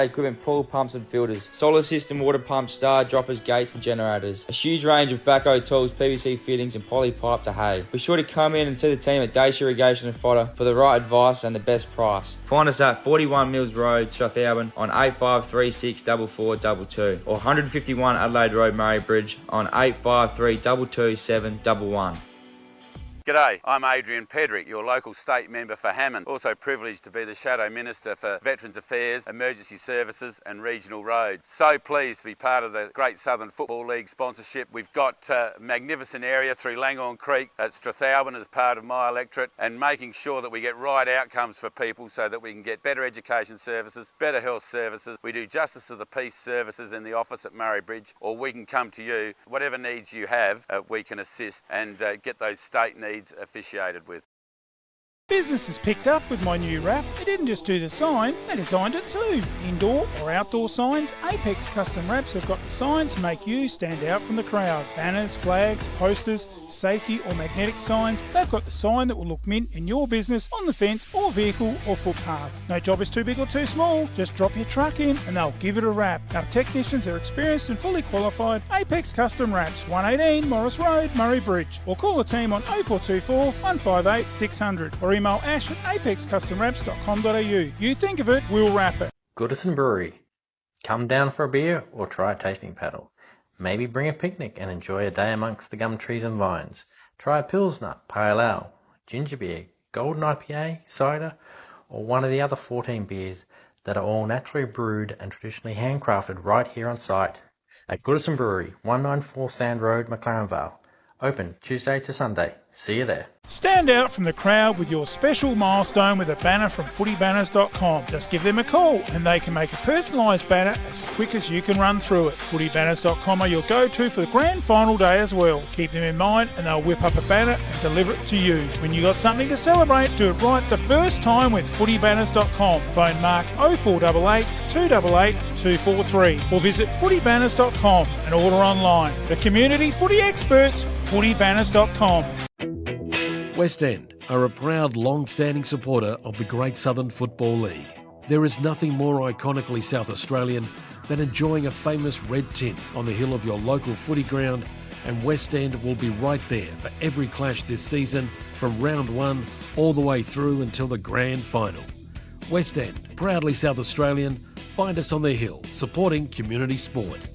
equipment, pool pumps and filters, solar system, water pumps, star droppers, gates and generators, a huge range of backhoe tools, PVC fittings and poly pipe to hay. Be sure to come in and see the team at Dacia Irrigation and Fodder for the right advice and the best price. Find us at 41 Mills Road, Strathalbyn on 8536 4422 or 151 Adelaide Road, Murray Bridge on 853 227 11. G'day, I'm Adrian Pedrick, your local state member for Hammond. Also privileged to be the Shadow Minister for Veterans Affairs, Emergency Services and Regional Roads. So pleased to be part of the Great Southern Football League sponsorship. We've got a magnificent area through Langhorne Creek at Strathalbyn as part of my electorate, and making sure that we get right outcomes for people so that we can get better education services, better health services. We do Justice of the Peace services in the office at Murray Bridge, or we can come to you. Whatever needs you have, we can assist and get those state needs officiated with. Business has picked up with my new wrap. They didn't just do the sign, they designed it too. Indoor or outdoor signs, Apex Custom Wraps have got the signs to make you stand out from the crowd. Banners, flags, posters, safety or magnetic signs, they've got the sign that will look mint in your business, on the fence or vehicle or footpath. No job is too big or too small, just drop your truck in and they'll give it a wrap. Our technicians are experienced and fully qualified. Apex Custom Wraps, 118 Morris Road, Murray Bridge, or call the team on 0424 158 600 or email ash at apexcustomwraps.com.au. You think of it, we'll wrap it. Goodyear Brewery. Come down for a beer or try a tasting paddle. Maybe bring a picnic and enjoy a day amongst the gum trees and vines. Try a Pilsner, Pale Ale, Ginger Beer, Golden IPA, cider, or one of the other 14 beers that are all naturally brewed and traditionally handcrafted right here on site at Goodyear Brewery, 194 Sand Road, McLaren Vale. Open Tuesday to Sunday. See you there. Stand out from the crowd with your special milestone with a banner from footybanners.com. Just give them a call and they can make a personalised banner as quick as you can run through it. Footybanners.com are your go-to for the grand final day as well. Keep them in mind and they'll whip up a banner and deliver it to you. When you got something to celebrate, do it right the first time with footybanners.com. Phone Mark 0488 288 243 or visit footybanners.com and order online. The community footy experts, footybanners.com. West End are a proud, long-standing supporter of the Great Southern Football League. There is nothing more iconically South Australian than enjoying a famous red tint on the hill of your local footy ground, and West End will be right there for every clash this season, from round one all the way through until the grand final. West End, proudly South Australian, find us on the hill, supporting community sport.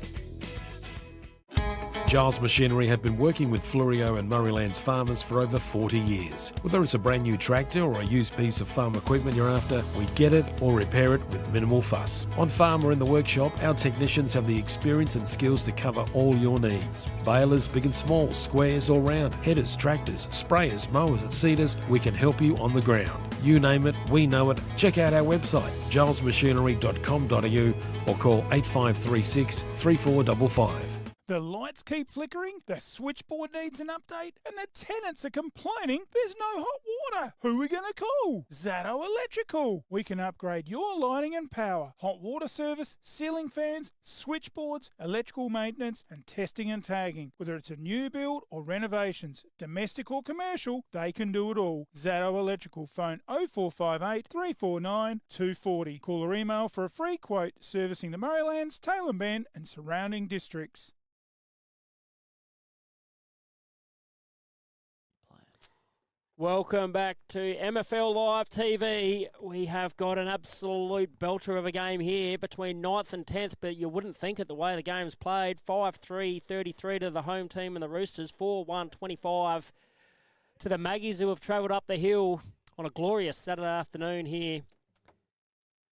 Giles Machinery have been working with Flourio and Murraylands farmers for over 40 years. Whether it's a brand new tractor or a used piece of farm equipment you're after, we get it or repair it with minimal fuss. On farm or in the workshop, our technicians have the experience and skills to cover all your needs. Balers, big and small, squares or round, headers, tractors, sprayers, mowers and seeders, we can help you on the ground. You name it, we know it. Check out our website, gilesmachinery.com.au or call 8536 3455. The lights keep flickering, the switchboard needs an update, and the tenants are complaining there's no hot water. Who are we going to call? Zato Electrical. We can upgrade your lighting and power, hot water service, ceiling fans, switchboards, electrical maintenance, and testing and tagging. Whether it's a new build or renovations, domestic or commercial, they can do it all. Zato Electrical. Phone 0458 349 240. Call or email for a free quote servicing the Murraylands, Tailem Bend and surrounding districts. Welcome back to MFL Live TV. We have got an absolute belter of a game here between 9th and 10th, but you wouldn't think it the way the game's played. 5-3-33 to the home team and the Roosters, 4-1-25 to the Maggies, who have travelled up the hill on a glorious Saturday afternoon here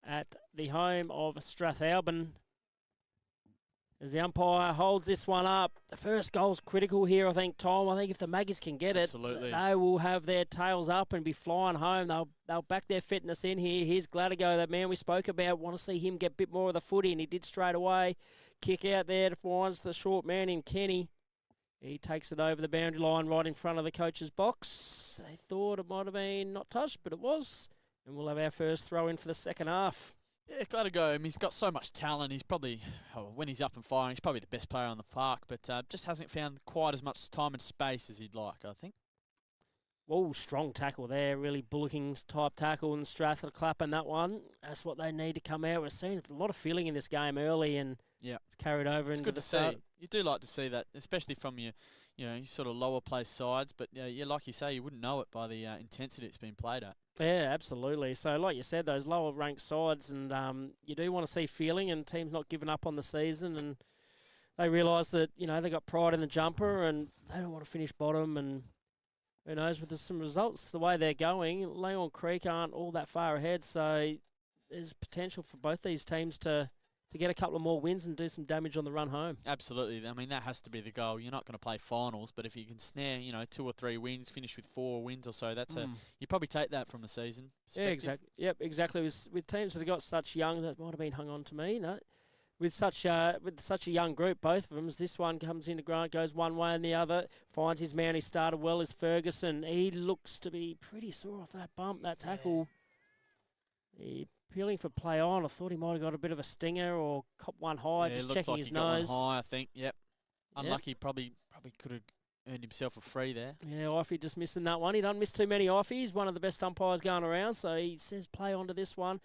at the home of Strathalbyn. As the umpire holds this one up, the first goal's critical here, I think, Tom. I think if the Maggies can get it, absolutely, they will have their tails up and be flying home. They'll back their fitness in here. Here's Gladigo, that man we spoke about. Want to see him get a bit more of the footy, and he did straight away. Kick out there to find the short man in Kenny. He takes it over the boundary line right in front of the coach's box. They thought it might have been not touched, but it was. And we'll have our first throw in for the second half. Yeah, glad to go. I mean, he's got so much talent. He's probably, when he's up and firing, he's probably the best player on the park, but just hasn't found quite as much time and space as he'd like, I think. Oh, strong tackle there, really bullocking type tackle, and Strathalbyn clapping that one. That's what they need to come out. We're seeing a lot of feeling in this game early, and it's carried over into the start. You do like to see that, especially from your sort of lower place sides. But like you say, you wouldn't know it by the intensity it's been played at. Yeah, absolutely. So, like you said, those lower ranked sides, and you do want to see feeling and teams not giving up on the season, and they realise that they got pride in the jumper and they don't want to finish bottom. And who knows, with some results the way they're going, Leon Creek aren't all that far ahead, so there's potential for both these teams to get a couple of more wins and do some damage on the run home. Absolutely. I mean, that has to be the goal. You're not going to play finals, but if you can snare, 2 or 3 wins, finish with 4 wins or so, that's you probably take that from the season. Yeah, exactly. Yep, exactly. With teams that have got such young, that might have been hung on to me, with such a young group, both of them, as this one comes into Grant, goes one way and the other, finds his man. He started well as Ferguson. He looks to be pretty sore off that bump, that tackle. He appealing for play on. I thought he might have got a bit of a stinger or cop one high, just checking his nose. Got one high, I think. Yep. Unlucky. Probably could have earned himself a free there. Yeah, Iffy just missing that one. He doesn't miss too many Iffies. One of the best umpires going around, so he says play on to this one.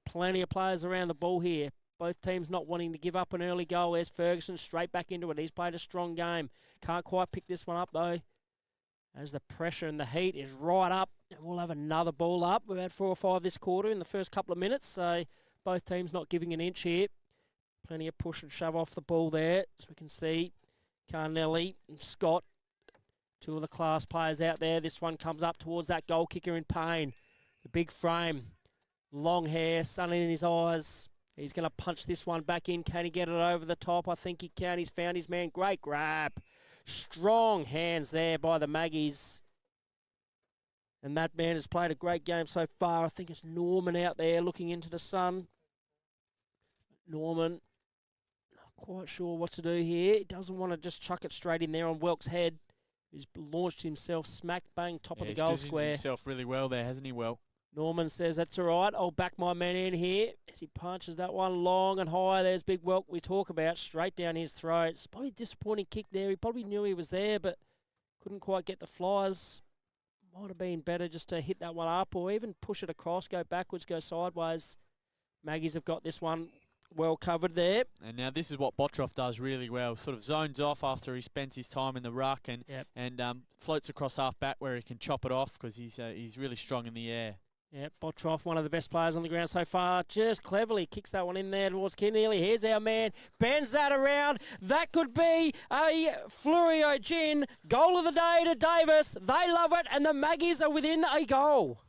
Plenty of players around the ball here. Both teams not wanting to give up an early goal. There's Ferguson straight back into it. He's played a strong game. Can't quite pick this one up, though, as the pressure and the heat is right up. And we'll have another ball up. We've had 4 or 5 this quarter in the first couple of minutes, so both teams not giving an inch here. Plenty of push and shove off the ball there. As we can see, Carnelli and Scott, 2 of the class players out there. This one comes up towards that goal kicker in pain. The big frame, long hair, sun in his eyes. He's going to punch this one back in. Can he get it over the top? I think he can. He's found his man. Great grab. Strong hands there by the Maggies. And that man has played a great game so far. I think it's Norman out there looking into the sun. Norman, not quite sure what to do here. He doesn't want to just chuck it straight in there on Welk's head. He's launched himself smack bang top of the goal square. He's himself really well there, hasn't he, Welk? Norman says, that's all right. I'll back my man in here as he punches that one long and high. There's big Welk we talk about, straight down his throat. It's probably a disappointing kick there. He probably knew he was there, but couldn't quite get the flyers. Might have been better just to hit that one up or even push it across, go backwards, go sideways. Maggies have got this one well covered there. And now this is what Bottroff does really well. Sort of zones off after he spends his time in the ruck and floats across half back where he can chop it off because he's really strong in the air. Yeah, Bottroff, one of the best players on the ground so far. Just cleverly kicks that one in there towards Keneally. Here's our man. Bends that around. That could be a Fluorio Gin. Goal of the day to Davis. They love it, and the Maggies are within a goal.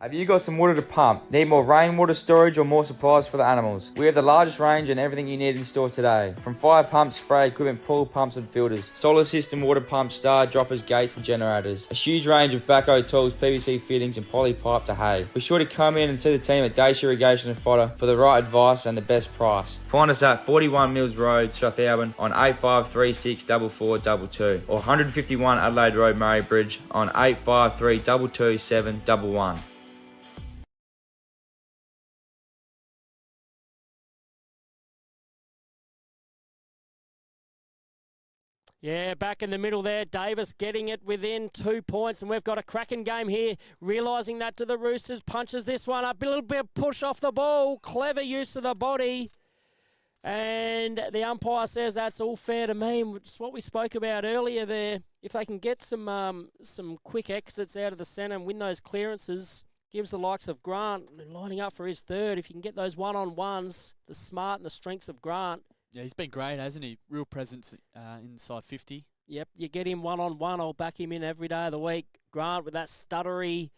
Have you got some water to pump? Need more rainwater storage or more supplies for the animals? We have the largest range and everything you need in store today. From fire pumps, spray equipment, pool pumps and filters, solar system, water pumps, star droppers, gates and generators. A huge range of backhoe tools, PVC fittings and poly pipe to hay. Be sure to come in and see the team at Dacia Irrigation and Fodder for the right advice and the best price. Find us at 41 Mills Road, Strathalbyn on 8536 4422 or 151 Adelaide Road, Murray Bridge on 853 227 711. Yeah, back in the middle there, Davis getting it within 2 points, and we've got a cracking game here. Realising that to the Roosters, punches this one up, a little bit of push off the ball, clever use of the body. And the umpire says that's all fair to me. It's what we spoke about earlier there. If they can get some quick exits out of the centre and win those clearances, gives the likes of Grant lining up for his third. If you can get those one-on-ones, the smart and the strengths of Grant. Yeah, he's been great, hasn't he? Real presence inside 50. Yep, you get him one-on-one, I'll back him in every day of the week. Grant with that stuttery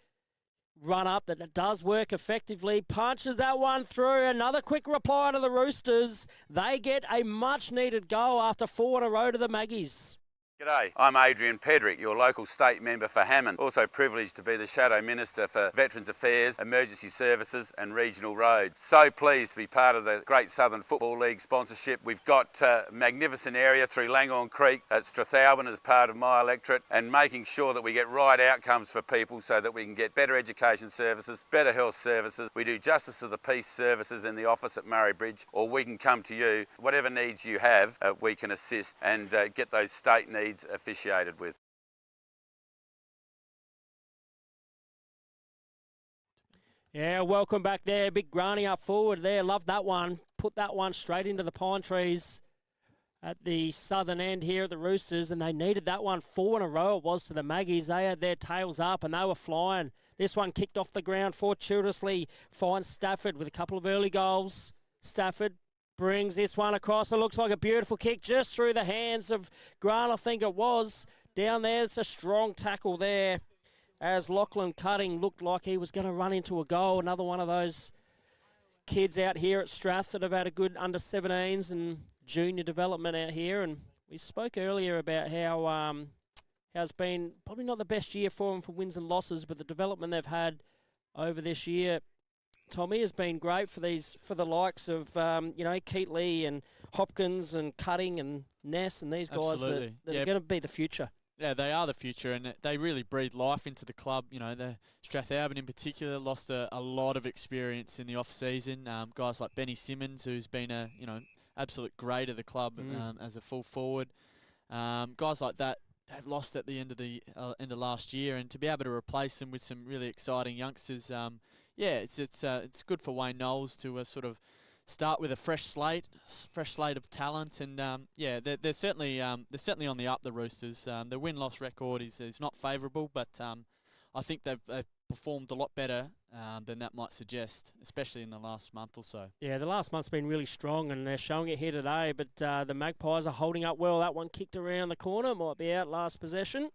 run-up that does work effectively. Punches that one through. Another quick reply to the Roosters. They get a much-needed goal after 4 in a row to the Maggies. G'day, I'm Adrian Pedrick, your local state member for Hammond. Also privileged to be the Shadow Minister for Veterans Affairs, Emergency Services and Regional Roads. So pleased to be part of the Great Southern Football League sponsorship. We've got a magnificent area through Langorn Creek at Strathalbyn as part of my electorate, and making sure that we get right outcomes for people so that we can get better education services, better health services. We do Justice of the Peace services in the office at Murray Bridge, or we can come to you. Whatever needs you have, we can assist and get those state needs officiated with. Yeah, welcome back there. Big Granny up forward there. Love that one. Put that one straight into the pine trees at the southern end here at the Roosters, and they needed that one 4 in a row. It was to the Maggies. They had their tails up and they were flying. This one kicked off the ground fortuitously. Finds Stafford with a couple of early goals. Stafford brings this one across. It looks like a beautiful kick just through the hands of Grant, I think it was. Down there, it's a strong tackle there as Lachlan Cutting looked like he was going to run into a goal. Another one of those kids out here at Strath that have had a good under-17s and junior development out here. And we spoke earlier about how it's been probably not the best year for them for wins and losses, but the development they've had over this year, Tommy, has been great for the likes of Keatley and Hopkins and Cutting and Ness and these guys that are going to be the future. Yeah, they are the future, and they really breathe life into the club. You know, the Strathalbyn in particular lost a lot of experience in the off-season. Guys like Benny Simmons, who's been a absolute great of the club as a full forward. Guys like that have lost at the end of last year, and to be able to replace them with some really exciting youngsters, it's good for Wayne Knowles to sort of start with a fresh slate of talent, and they're certainly on the up. The Roosters, the win-loss record is not favourable, but I think they've performed a lot better than that might suggest, especially in the last month or so. Yeah, the last month's been really strong, and they're showing it here today. But the Magpies are holding up well. That one kicked around the corner, might be out last possession,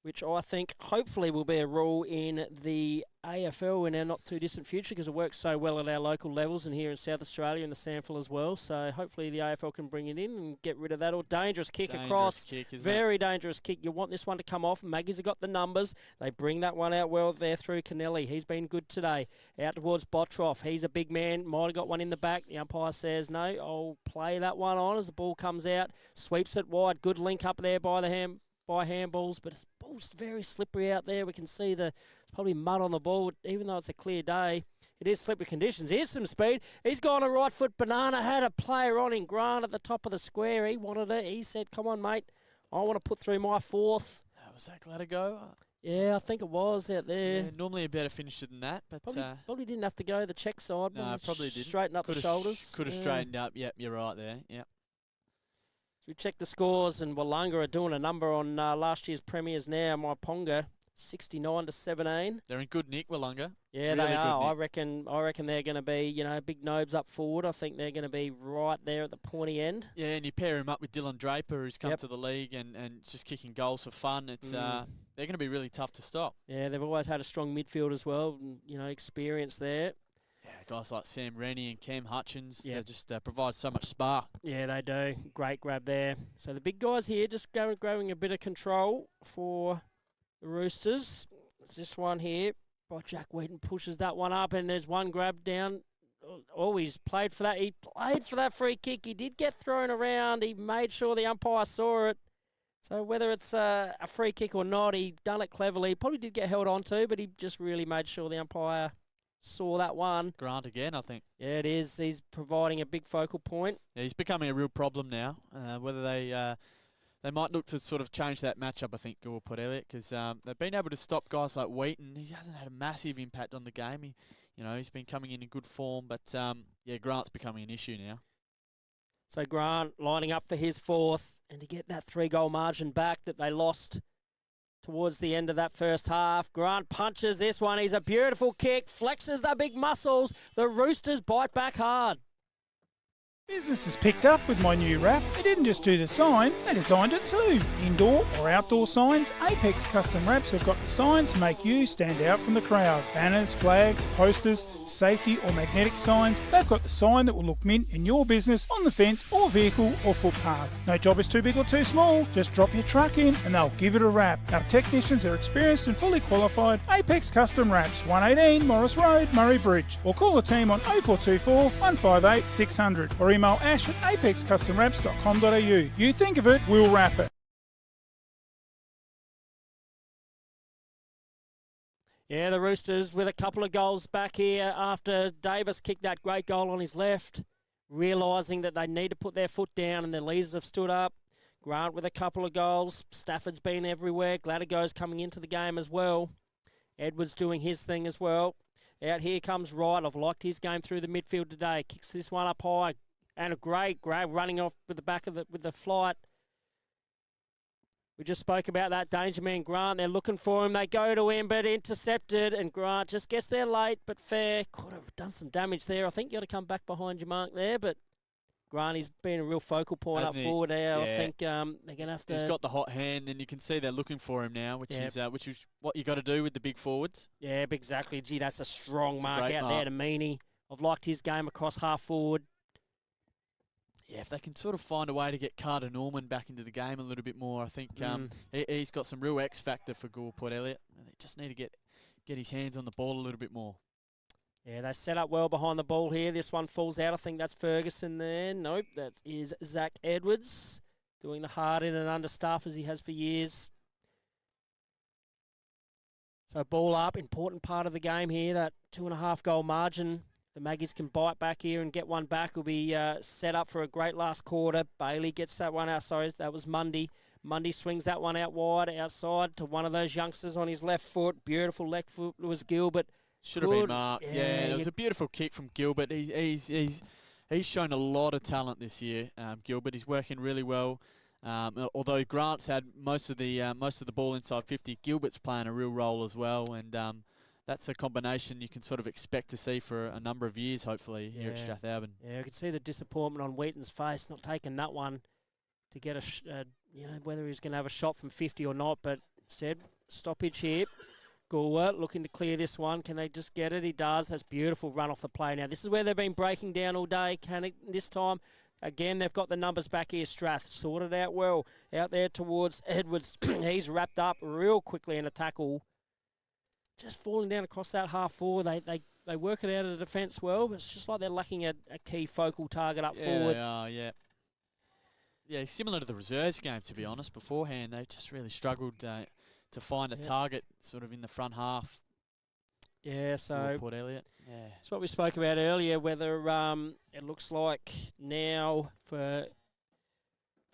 which I think hopefully will be a rule in the AFL in our not-too-distant future, because it works so well at our local levels and here in South Australia and the SANFL as well. So hopefully the AFL can bring it in and get rid of that. Or dangerous kick across. Very dangerous kick. You want this one to come off. Maggies have got the numbers. They bring that one out well there through Kennelly. He's been good today. Out towards Bottroff. He's a big man. Might have got one in the back. The umpire says no. I'll play that one on as the ball comes out. Sweeps it wide. Good link up there by handballs, but it's ball's very slippery out there. We can see there's probably mud on the ball, even though it's a clear day. It is slippery conditions. Here's some speed. He's gone a right foot banana. Had a player on in Grant at the top of the square. He wanted it. He said, come on, mate. I want to put through my fourth. Was that Gladigo? Yeah, I think it was out there. Yeah, normally a better finisher than that, but probably didn't have to go the check side. No, probably didn't. Straighten up the shoulders. Could have straightened up. Yep, you're right there. Yep. We check the scores, and Wollonga are doing a number on last year's premiers now. Maiponga, 69-17. They're in good nick, Wollonga. Yeah, really they are. I reckon they're going to be, big nobs up forward. I think they're going to be right there at the pointy end. Yeah, and you pair him up with Dylan Draper, who's come to the league and just kicking goals for fun. It's they're going to be really tough to stop. Yeah, they've always had a strong midfield as well, and, experience there. Yeah, guys like Sam Rennie and Cam Hutchins, they just provide so much spark. Yeah, they do. Great grab there. So the big guys here just grabbing a bit of control for the Roosters. There's this one here. Oh, Jack Wheaton pushes that one up, and there's one grab down. Oh, he's played for that. He played for that free kick. He did get thrown around. He made sure the umpire saw it. So whether it's a free kick or not, he done it cleverly. Probably did get held on to, but he just really made sure the umpire saw that one. Grant again, I think. Yeah, it is. He's providing a big focal point. Yeah, he's becoming a real problem now. Whether they might look to sort of change that matchup, I think, Goolwa put Elliot, because they've been able to stop guys like Wheaton. He hasn't had a massive impact on the game. He's been coming in good form, but Grant's becoming an issue now. So Grant lining up for his fourth, and to get that 3-goal margin back that they lost towards the end of that first half. Grant punches this one. He's a beautiful kick, flexes the big muscles. The Roosters bite back hard. Business has picked up with my new wrap. They didn't just do the sign, they designed it too. Indoor or outdoor signs, Apex Custom Wraps have got the signs to make you stand out from the crowd. Banners, flags, posters, safety or magnetic signs, they've got the sign that will look mint in your business, on the fence or vehicle or footpath. No job is too big or too small, just drop your truck in and they'll give it a wrap. Our technicians are experienced and fully qualified. Apex Custom Wraps, 118 Morris Road, Murray Bridge. Or call the team on 0424 158 600 or email ash at apexcustomwraps.com.au. You think of it, we'll wrap it. Yeah, the Roosters with a couple of goals back here after Davis kicked that great goal on his left, realising that they need to put their foot down, and their leaders have stood up. Grant with a couple of goals. Stafford's been everywhere. Gladigo's coming into the game as well. Edwards doing his thing as well. Out here comes Wright. I've liked his game through the midfield today. Kicks this one up high. And a great grab running off with the back of with the flight. We just spoke about that danger man Grant. They're looking for him. They go to him, but intercepted. And Grant just gets there late, but fair. Could have done some damage there. I think you got to come back behind your mark there, but Grant, he's been a real focal point up forward now. Yeah. I think they're going to have to... He's got the hot hand, and you can see they're looking for him now, which is what you got to do with the big forwards. Yeah, exactly. Gee, that's a strong mark out there to Meaney. I've liked his game across half forward. Yeah, if they can sort of find a way to get Carter Norman back into the game a little bit more, I think he's got some real X factor for Goolwa, Port Elliot. They just need to get his hands on the ball a little bit more. Yeah, they set up well behind the ball here. This one falls out. I think that's Ferguson there. Nope, that is Zach Edwards doing the hard in and under stuff as he has for years. So ball up, important part of the game here, that 2.5 goal margin. The Maggies can bite back here and get one back. Will be set up for a great last quarter. Bailey gets that one out. Sorry, that was Mundy. Mundy swings that one out wide, outside to one of those youngsters on his left foot. Beautiful left foot was Gilbert. Should have been marked. Yeah, it was a beautiful kick from Gilbert. He's shown a lot of talent this year. Gilbert, he's working really well. Although Grant's had most of the ball inside 50, Gilbert's playing a real role as well, and that's a combination you can sort of expect to see for a number of years, hopefully, here at Strathalbyn. Yeah, I could see the disappointment on Wheaton's face, not taking that one to get whether he's going to have a shot from 50 or not, but instead, stoppage here. Goolwa looking to clear this one. Can they just get it? He does. Has beautiful run off the play. Now, this is where they've been breaking down all day. Can it this time? Again, they've got the numbers back here. Strath sorted out well. Out there towards Edwards. He's wrapped up real quickly in a tackle. Just falling down across that half forward. They work it out of the defence well, but it's just like they're lacking a key focal target up forward. They are, yeah. Yeah, similar to the reserves game, to be honest. Beforehand, they just really struggled to find a target sort of in the front half. Yeah, so Port Elliot. Yeah, it's what we spoke about earlier. Whether it looks like now for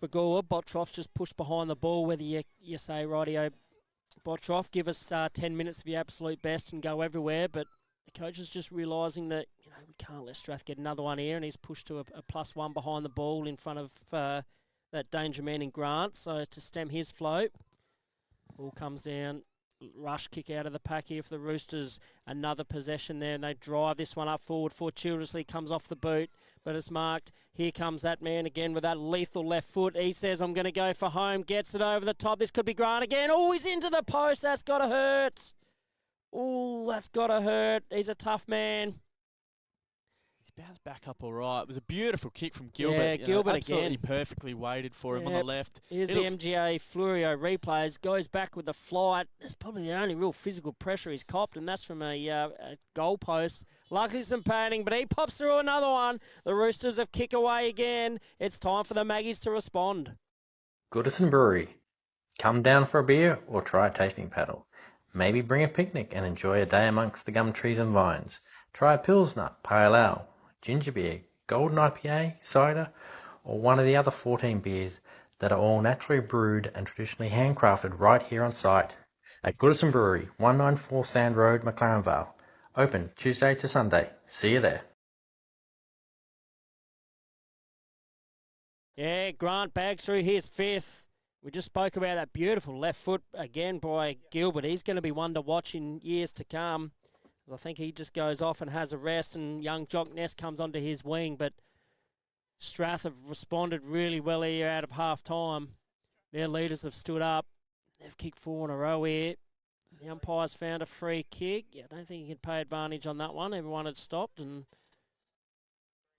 Goolwa, Bottroff's just pushed behind the ball. Whether you say, rightio, Bottroff, give us 10 minutes of your absolute best and go everywhere. But the coach is just realising that we can't let Strath get another one here, and he's pushed to a +1 behind the ball in front of that danger man in Grant. So to stem his flow. Ball comes down, rush kick out of the pack here for the Roosters. Another possession there, and they drive this one up forward. Fortuitously comes off the boot, but it's marked. Here comes that man again with that lethal left foot. He says, I'm going to go for home. Gets it over the top. This could be Grant again. Oh, he's into the post. That's got to hurt. Oh, that's got to hurt. He's a tough man. He's bounced back up all right. It was a beautiful kick from Gilbert. Yeah, Gilbert absolutely perfectly weighted for him on the left. Here's the MGA Fluorio replays. Goes back with the flight. It's probably the only real physical pressure he's copped, and that's from a goal post. Luckily some padding, but he pops through another one. The Roosters have kick away again. It's time for the Maggies to respond. Goodyear Brewery. Come down for a beer or try a tasting paddle. Maybe bring a picnic and enjoy a day amongst the gum trees and vines. Try a Pilsner, Pale Ale, ginger beer, golden IPA, cider, or one of the other 14 beers that are all naturally brewed and traditionally handcrafted right here on site at Goodyear Brewery, 194 Sand Road, McLaren Vale. Open Tuesday to Sunday. See you there. Yeah, Grant bags through his 5th. We just spoke about that beautiful left foot again by Gilbert. He's going to be one to watch in years to come. I think he just goes off and has a rest, and young Jock Ness comes onto his wing. But Strath have responded really well here out of half-time. Their leaders have stood up. They've kicked 4 in a row here. The umpire's found a free kick. Yeah, I don't think he can pay advantage on that one. Everyone had stopped, and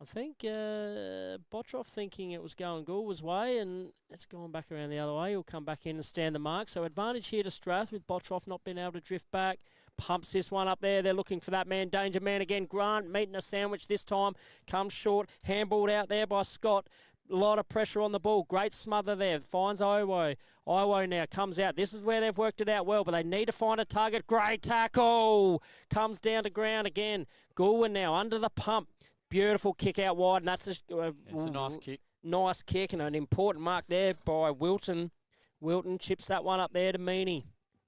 I think Bottroff thinking it was going Goolwa's way, and it's gone back around the other way. He'll come back in and stand the mark. So advantage here to Strath with Bottroff not being able to drift back. Pumps this one up there. They're looking for that man. Danger man again. Grant meeting a sandwich this time. Comes short. Handballed out there by Scott. A lot of pressure on the ball. Great smother there. Finds Iwo. Iwo now comes out. This is where they've worked it out well, but they need to find a target. Great tackle. Comes down to ground again. Goolwa now under the pump. Beautiful kick out wide, and that's it's a nice kick. Nice kick, and an important mark there by Wilton. Wilton chips that one up there to Meaney.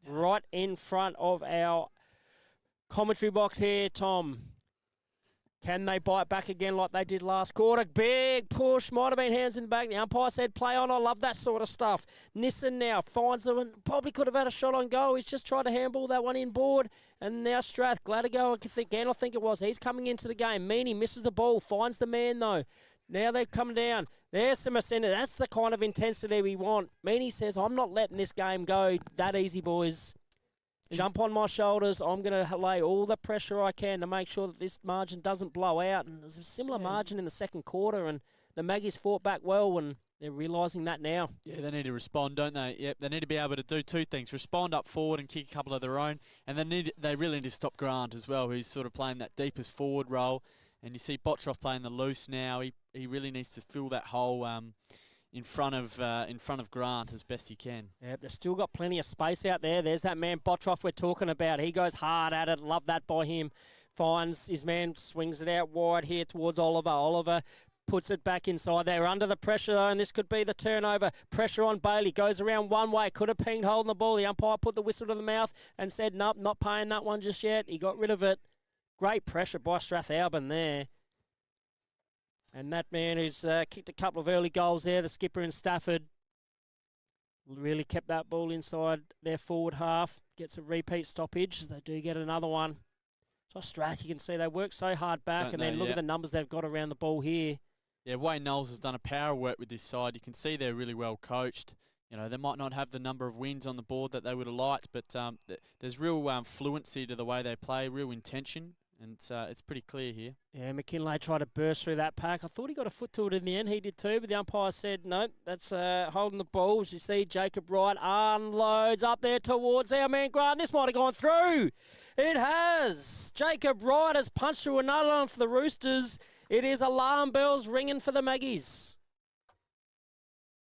Right in front of our Commentary box here, Tom. Can they bite back again like they did last quarter? Big push, might have been hands in the back. The umpire said play on. I love that sort of stuff. Nissen now finds them and probably could have had a shot on goal. He's just tried to handball that one inboard. And now Strath, glad to go again, I think it was. He's coming into the game. Meany misses the ball, finds the man though. Now they've come down. There's some ascendant. That's the kind of intensity we want. Meany says, I'm not letting this game go that easy, boys. Jump on my shoulders. I'm going to lay all the pressure I can to make sure that this margin doesn't blow out. And there's a similar margin in the second quarter, and the Maggies fought back well, and they're realising that now. Yeah, they need to respond, don't they? Yep, they need to be able to do two things: respond up forward and kick a couple of their own, and they really need to stop Grant as well, who's sort of playing that deepest forward role. And you see Bottroff playing the loose now. He really needs to fill that hole in front of Grant as best he can. Yep, they've still got plenty of space out there. There's that man Bottroff we're talking about. He goes hard at it. Love that by him. Finds his man, swings it out wide here towards Oliver. Oliver puts it back inside. They're under the pressure though, and this could be the turnover. Pressure on Bailey. Goes around one way. Could have pinged holding the ball. The umpire put the whistle to the mouth and said, nope, not paying that one just yet. He got rid of it. Great pressure by Strathalbyn there. And that man who's kicked a couple of early goals there, the skipper in Stafford, really kept that ball inside their forward half. Gets a repeat stoppage. They do get another one. So Strath, you can see they work so hard back, then look at the numbers they've got around the ball here. Yeah, Wayne Knowles has done a power of work with this side. You can see they're really well coached. You know, they might not have the number of wins on the board that they would have liked, but there's real fluency to the way they play, real intention. And it's pretty clear here. Yeah, McKinlay tried to burst through that pack. I thought he got a foot to it in the end. He did too, but the umpire said, no, that's holding the ball. As you see, Jacob Wright unloads up there towards our man Grant. This might have gone through. It has. Jacob Wright has punched through another one for the Roosters. It is alarm bells ringing for the Maggies.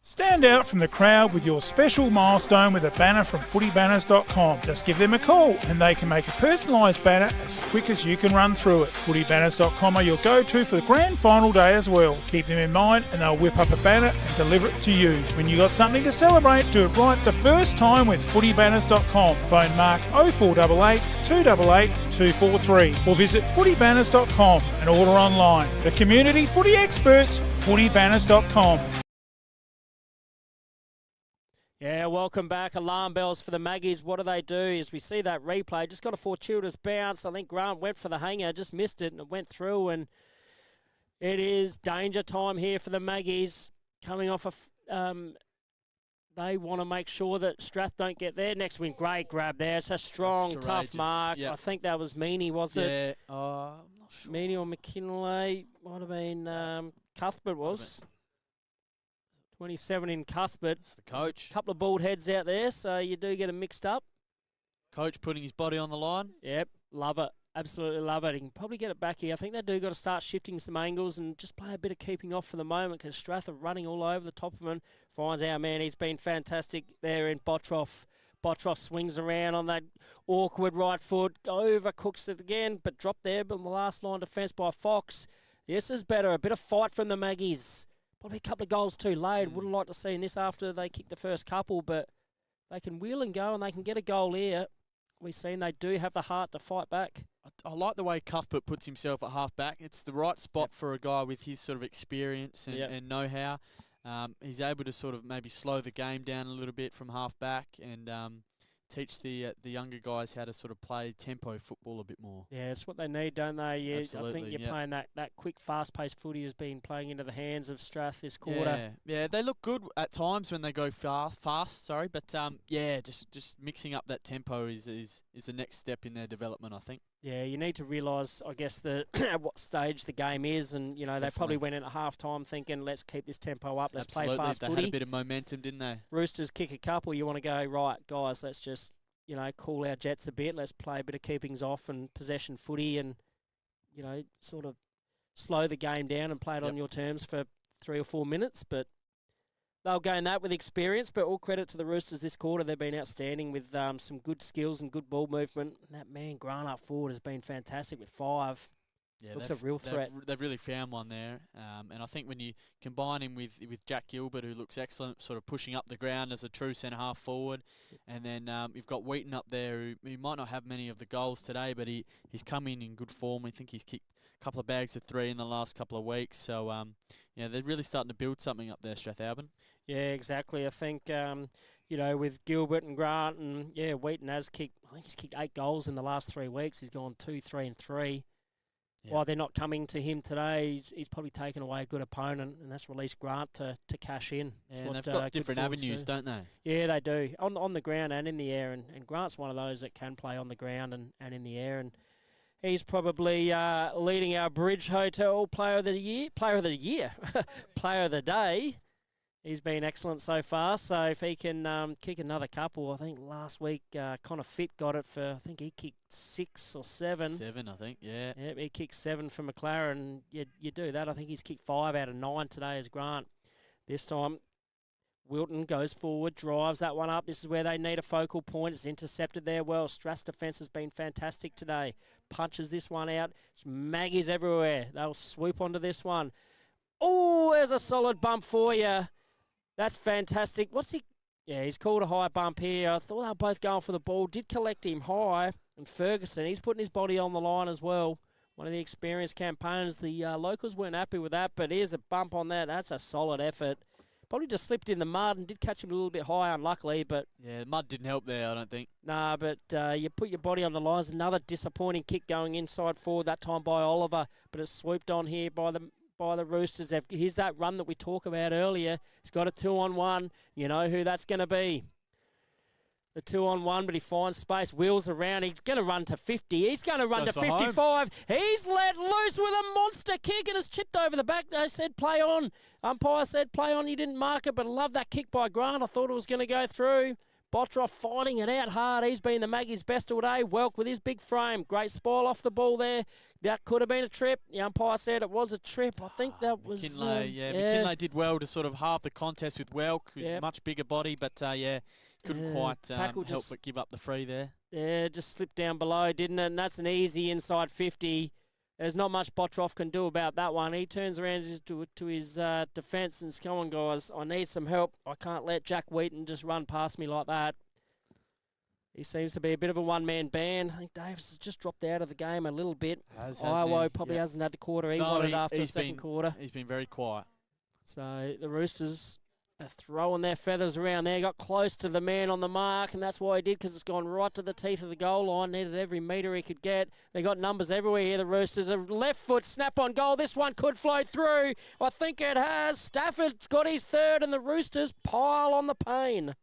Stand out from the crowd with your special milestone with a banner from footybanners.com. Just give them a call and they can make a personalised banner as quick as you can run through it. Footybanners.com are your go-to for the grand final day as well. Keep them in mind and they'll whip up a banner and deliver it to you. When you got something to celebrate, do it right the first time with footybanners.com. Phone Mark 0488 288 243 or visit footybanners.com and order online. The community footy experts, footybanners.com. Yeah, welcome back. Alarm bells for the Maggies. What do? As we see that replay, just got a fortuitous bounce. I think Grant went for the hanger, just missed it, and it went through. And it is danger time here for the Maggies. Coming off they want to make sure that Strath don't get their next win. Great grab there. It's a strong, tough mark. Yep. I think that was Meany, was it? Yeah, I'm not sure. Meany or McKinlay. Might have been Cuthbert was. 27 in Cuthbert. It's the coach. A couple of bald heads out there, so you do get them mixed up. Coach putting his body on the line. Yep, love it. Absolutely love it. He can probably get it back here. I think they do got to start shifting some angles and just play a bit of keeping off for the moment because Strath are running all over the top of him. Finds our man. He's been fantastic there in Bottroff. Bottroff swings around on that awkward right foot. Overcooks it again, but dropped there. But in the last line defence by Fox. This is better. A bit of fight from the Maggies. Probably a couple of goals too late. Would have liked to see this after they kicked the first couple, but they can wheel and go and they can get a goal here. We've seen they do have the heart to fight back. I like the way Cuthbert puts himself at half back. It's the right spot for a guy with his sort of experience and know-how. He's able to sort of maybe slow the game down a little bit from half back and teach the younger guys how to sort of play tempo football a bit more. Yeah, it's what they need, don't they? Absolutely, I think you're playing that quick, fast-paced footy has been playing into the hands of Strath this quarter. Yeah, they look good at times when they go fast, but just mixing up that tempo is the next step in their development, I think. Yeah, you need to realise, I guess, at what stage the game is, and they probably went in at half-time thinking, let's keep this tempo up, let's play fast footy. They had a bit of momentum, didn't they? Roosters kick a couple, you want to go, right, guys, let's just, cool our jets a bit, let's play a bit of keepings off and possession footy and, sort of slow the game down and play it on your terms for 3 or 4 minutes, but they'll gain that with experience, but all credit to the Roosters this quarter. They've been outstanding with some good skills and good ball movement. And that man, Grant up forward, has been fantastic with 5. Yeah, looks a real threat. They've really found one there, and I think when you combine him with Jack Gilbert, who looks excellent, sort of pushing up the ground as a true centre half forward, and then you've got Wheaton up there, who might not have many of the goals today, but he's come in good form. I think he's kicked a couple of bags of 3 in the last couple of weeks, so they're really starting to build something up there, Strathalbyn. Yeah, exactly. I think with Gilbert and Grant and Wheaton has kicked. I think he's kicked 8 goals in the last 3 weeks. He's gone 2, 3, and 3. Yeah. While they're not coming to him today, he's probably taken away a good opponent, and that's released Grant to cash in. Yeah, and they've got different avenues, don't they? Yeah, they do. On the ground and in the air, and Grant's one of those that can play on the ground and in the air, and he's probably leading our Bridge Hotel Player of the Day. He's been excellent so far, so if he can kick another couple, I think last week Connor Fitt got it for, I think he kicked 6 or 7. 7, I think, yeah. Yeah, he kicked 7 for McLaren. You do that. I think he's kicked 5 out of 9 today as Grant. This time, Wilton goes forward, drives that one up. This is where they need a focal point. It's intercepted there well. Strath's defence has been fantastic today. Punches this one out. It's Maggies everywhere. They'll swoop onto this one. Oh, there's a solid bump for you. That's fantastic. Yeah, he's called a high bump here. I thought they were both going for the ball. Did collect him high. And Ferguson, he's putting his body on the line as well. One of the experienced campaigners. The locals weren't happy with that, but here's a bump on that. That's a solid effort. Probably just slipped in the mud and did catch him a little bit high, unluckily. But yeah, the mud didn't help there, I don't think. Nah, but you put your body on the lines. Another disappointing kick going inside forward, that time by Oliver. But it's swooped on here by the Roosters. Here's that run that we talked about earlier. He's got a 2-on-1. You know who that's going to be. The 2-on-1, but he finds space, wheels around. He's going to run to 50. He's going to run to 55. Home. He's let loose with a monster kick and has chipped over the back. They said play on. Umpire said play on. He didn't mark it, but I love that kick by Grant. I thought it was going to go through. Bottroff fighting it out hard. He's been the Maggie's best all day. Welk with his big frame. Great spoil off the ball there. That could have been a trip. The umpire said it was a trip. I think that was... McKinlay did well to sort of halve the contest with Welk, who's a much bigger body, but couldn't quite help but give up the free there. Yeah, just slipped down below, didn't it? And that's an easy inside 50. There's not much Bottroff can do about that one. He turns around to his defence and says, come on, guys, I need some help. I can't let Jack Wheaton just run past me like that. He seems to be a bit of a one-man band. I think Davis has just dropped out of the game a little bit. Iwo probably hasn't had the quarter he wanted after the second quarter. He's been very quiet. So the Roosters are throwing their feathers around there. Got close to the man on the mark, and that's why he did, because it's gone right to the teeth of the goal line. Needed every metre he could get. They got numbers everywhere here, the Roosters. A left foot snap-on goal. This one could flow through. I think it has. Stafford's got his third, and the Roosters pile on the pain.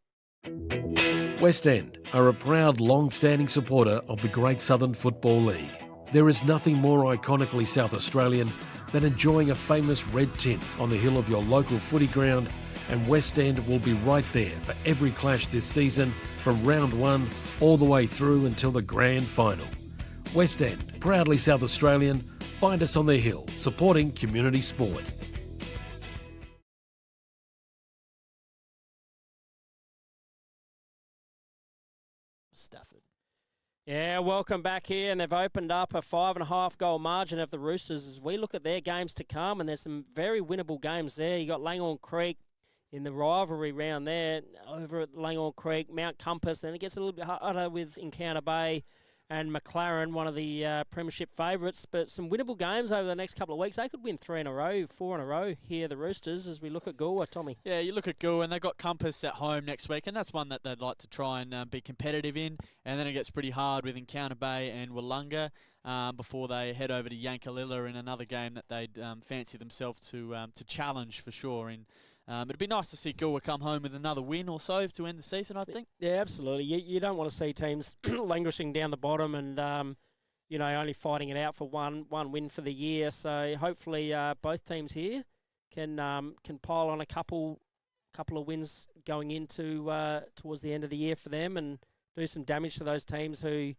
West End are a proud, long-standing supporter of the Great Southern Football League. There is nothing more iconically South Australian than enjoying a famous red tin on the hill of your local footy ground, and West End will be right there for every clash this season, from round 1 all the way through until the grand final. West End, proudly South Australian. Find us on the hill, supporting community sport. Stafford. Yeah, welcome back here, and they've opened up a 5.5 goal margin of the Roosters as we look at their games to come, and there's some very winnable games there. You got Langhorne Creek in the rivalry round there over at Langhorne Creek, Mount Compass, then it gets a little bit harder with Encounter Bay and McLaren, one of the Premiership favourites, but some winnable games over the next couple of weeks. They could win 3 in a row, 4 in a row here, the Roosters, as we look at Goolwa, Tommy. Yeah, you look at Goolwa, and they've got Compass at home next week, and that's one that they'd like to try and be competitive in, and then it gets pretty hard with Encounter Bay and Wollonga before they head over to Yankalilla in another game that they'd fancy themselves to challenge for sure in. It'd be nice to see Goolwa come home with another win or so to end the season, I think. Yeah, absolutely. You don't want to see teams languishing down the bottom and, only fighting it out for one win for the year. So hopefully both teams here can pile on a couple of wins going into towards the end of the year for them and do some damage to those teams who,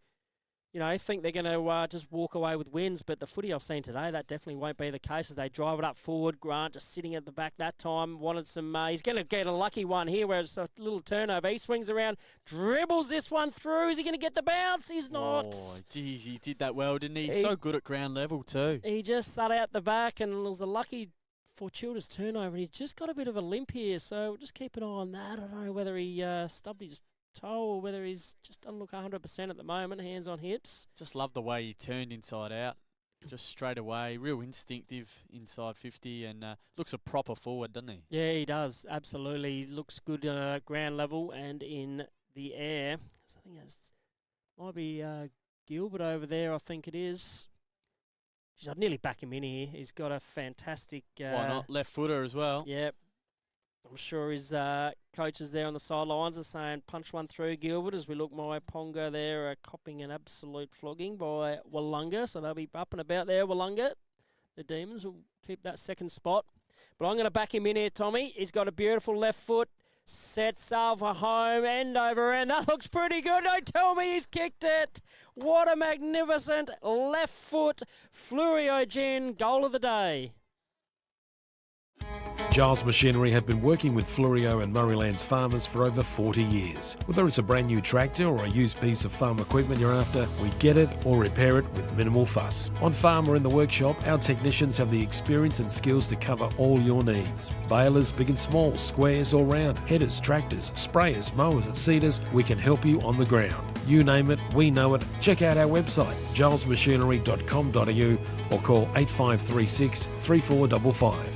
think they're going to just walk away with wins. But the footy I've seen today, that definitely won't be the case as they drive it up forward. Grant just sitting at the back that time. Wanted some, he's going to get a lucky one here where it's a little turnover. He swings around, dribbles this one through. Is he going to get the bounce? He's not. Oh, geez, he did that well, didn't he? He's so good at ground level too. He just sat out the back and it was a lucky for Childers turnover. And he's just got a bit of a limp here, so we'll just keep an eye on that. I don't know whether he stubbed his toe or whether he's just doesn't look 100% at the moment, hands on hips. Just love the way he turned inside out, just straight away, real instinctive inside 50 and looks a proper forward, doesn't he? Yeah, he does, absolutely. He looks good ground level and in the air. So I think that might be Gilbert over there, I think it is. Jeez, I'd nearly back him in here. He's got a fantastic... Why not? Left footer as well. Yep. I'm sure his coaches there on the sidelines are saying punch one through, Gilbert, as we look my Ponga there copping an absolute flogging by Wollonga. So they'll be up and about there, Wollonga. The Demons will keep that second spot. But I'm going to back him in here, Tommy. He's got a beautiful left foot. Sets over home, end over end. That looks pretty good. Don't tell me he's kicked it. What a magnificent left foot Flurio Gin goal of the day. Giles Machinery have been working with Flurio and Murraylands farmers for over 40 years. Whether it's a brand new tractor or a used piece of farm equipment you're after, we get it or repair it with minimal fuss. On farm or in the workshop, our technicians have the experience and skills to cover all your needs. Balers, big and small, squares or round, headers, tractors, sprayers, mowers and seeders, we can help you on the ground. You name it, we know it. Check out our website, gilesmachinery.com.au or call 8536 3455.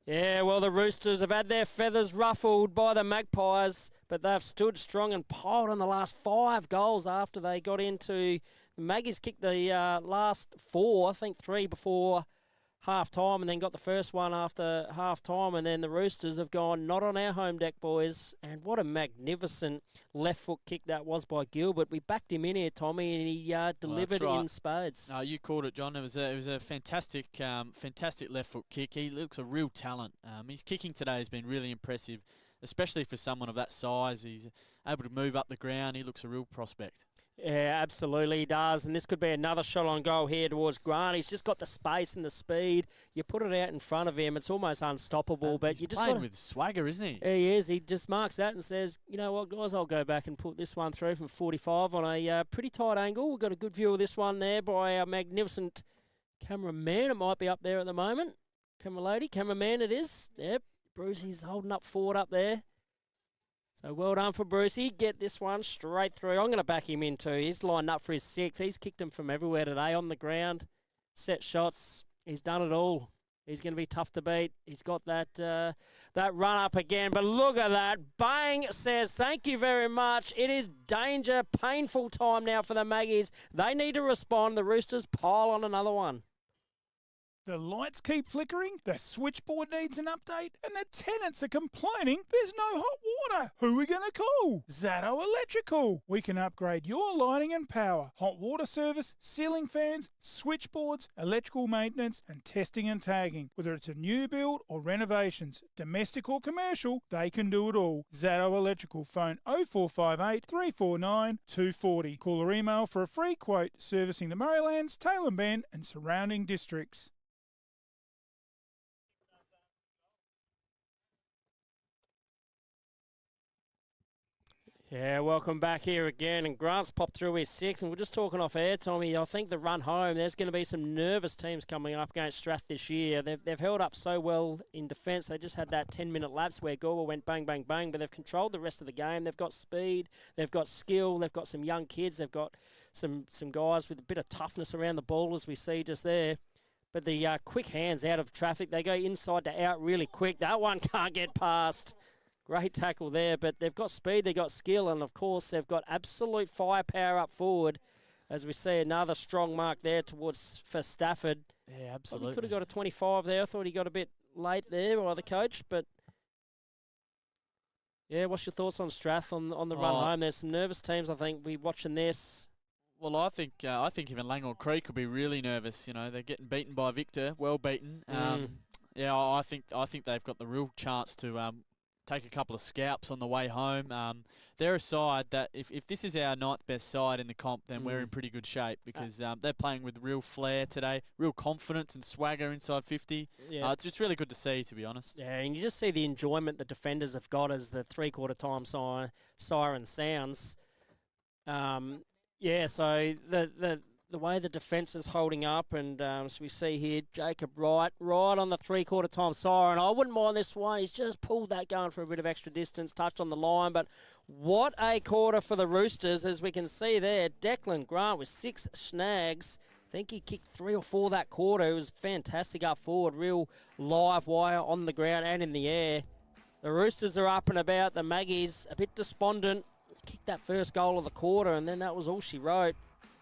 Yeah, well, the Roosters have had their feathers ruffled by the Magpies, but they've stood strong and piled on the last 5 goals after they got into... The Maggies kicked the last 4, I think 3 before half-time, and then got the first one after half-time, and then the Roosters have gone not on our home deck, boys. And what a magnificent left-foot kick that was by Gilbert. We backed him in here, Tommy, and he delivered in spades. No, you called it, John. It was a fantastic left-foot kick. He looks a real talent. His kicking today has been really impressive, especially for someone of that size. He's able to move up the ground. He looks a real prospect. Yeah, absolutely he does. And this could be another shot on goal here towards Grant. He's just got the space and the speed. You put it out in front of him, it's almost unstoppable. But he's you just playing with swagger, isn't he? He is. He just marks that and says, you know what, guys, I'll go back and put this one through from 45 on a pretty tight angle. We've got a good view of this one there by our magnificent cameraman. It might be up there at the moment. Cameraman it is. Yep. Brucey's holding up forward up there. So well done for Brucey. Get this one straight through. I'm going to back him in too. He's lined up for his 6th. He's kicked him from everywhere today on the ground. Set shots. He's done it all. He's going to be tough to beat. He's got that run up again. But look at that. Bang says thank you very much. It is danger, painful time now for the Maggies. They need to respond. The Roosters pile on another one. The lights keep flickering, the switchboard needs an update, and the tenants are complaining there's no hot water. Who are we going to call? Zato Electrical. We can upgrade your lighting and power, hot water service, ceiling fans, switchboards, electrical maintenance, and testing and tagging. Whether it's a new build or renovations, domestic or commercial, they can do it all. Zato Electrical. Phone 0458 349 240. Call or email for a free quote servicing the Murraylands, Tailem Bend, and surrounding districts. Yeah, welcome back here again. And Grant's popped through his 6th. And we're just talking off air, Tommy. I think the run home, there's going to be some nervous teams coming up against Strath this year. They've held up so well in defence. They just had that 10-minute lapse where Goolwa went bang, bang, bang. But they've controlled the rest of the game. They've got speed. They've got skill. They've got some young kids. They've got some guys with a bit of toughness around the ball, as we see just there. But the quick hands out of traffic, they go inside to out really quick. That one can't get past. Great tackle there, but they've got speed, they've got skill, and of course they've got absolute firepower up forward. As we see another strong mark there for Stafford. Yeah, absolutely. Probably could have got a 25 there. I thought he got a bit late there by the coach, but yeah, what's your thoughts on Strath on the run home? There's some nervous teams. I think we're watching this. Well, I think even Langall Creek will be really nervous. You know, they're getting beaten by Victor, well beaten. Yeah, I think they've got the real chance to take a couple of scalps on the way home. They're a side that if this is our ninth best side in the comp, then we're in pretty good shape because they're playing with real flair today, real confidence and swagger inside 50. Yeah. It's just really good to see, to be honest. Yeah, and you just see the enjoyment the defenders have got as the three-quarter time siren sounds. So the way the defence is holding up, and so we see here Jacob right on the three-quarter time siren. I wouldn't mind this one. He's just pulled that going for a bit of extra distance, touched on the line, but what a quarter for the Roosters, as we can see there. Declan Grant with 6 snags. I think he kicked 3 or 4 that quarter. It was fantastic up forward, real live wire on the ground and in the air. The Roosters are up and about. The Maggies a bit despondent. Kicked that first goal of the quarter, and then that was all she wrote.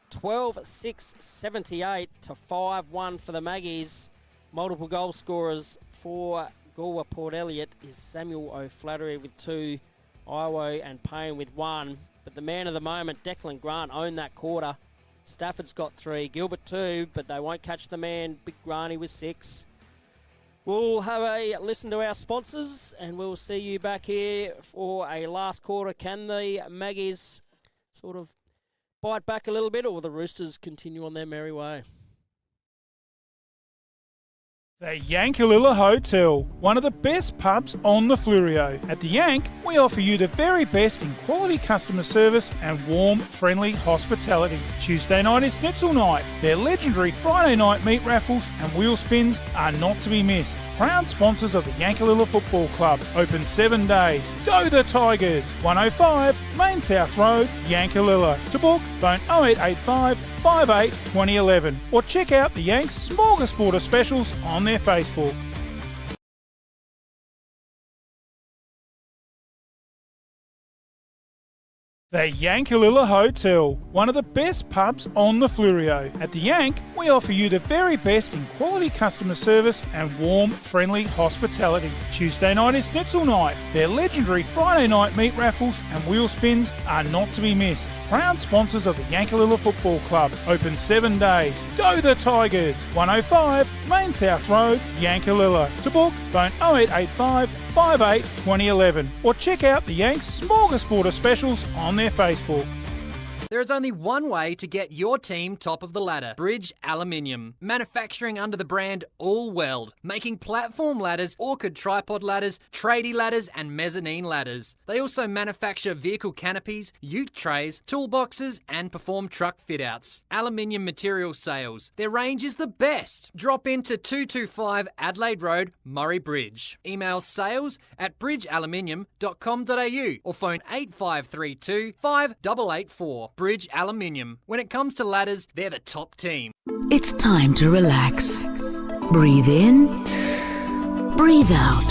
12-6-78 to 5-1 for the Maggies. Multiple goal scorers for Goolwa Port Elliot is Samuel O'Flaherty with 2, Iwo and Payne with 1. But the man of the moment, Declan Grant, owned that quarter. Stafford's got 3, Gilbert 2, but they won't catch the man, Big Granny with 6. We'll have a listen to our sponsors, and we'll see you back here for a last quarter. Can the Maggies sort of bite back a little bit, or will the Roosters continue on their merry way? The Yankalilla Hotel, one of the best pubs on the Flurio. At the Yank, we offer you the very best in quality customer service and warm, friendly hospitality. Tuesday night is Schnitzel night. Their legendary Friday night meat raffles and wheel spins are not to be missed. Proud sponsors of the Yankalilla Football Club. Open 7 days. Go the Tigers! 105 Main South Road, Yankalilla. To book, phone 0885 58 2011 or check out the Yanks Smorgasbord specials on their Facebook. The Yankalilla Hotel, one of the best pubs on the Flurio. At the Yank, we offer you the very best in quality customer service and warm, friendly hospitality. Tuesday night is Schnitzel night. Their legendary Friday night meat raffles and wheel spins are not to be missed. Proud sponsors of the Yankalilla Football Club. Open 7 days. Go the Tigers! 105 Main South Road, Yankalilla. To book, phone 0885 58 2011 or check out the Yanks Smorgasbord specials on their Facebook. There is only one way to get your team top of the ladder. Bridge Aluminium. Manufacturing under the brand All Weld. Making platform ladders, orchid tripod ladders, tradie ladders and mezzanine ladders. They also manufacture vehicle canopies, ute trays, toolboxes and perform truck fit-outs. Aluminium material sales. Their range is the best. Drop into 225 Adelaide Road, Murray Bridge. Email sales@bridgealuminium.com.au or phone 8532 5884. Bridge Aluminium. When it comes to ladders, they're the top team. It's time to relax. Breathe in, breathe out.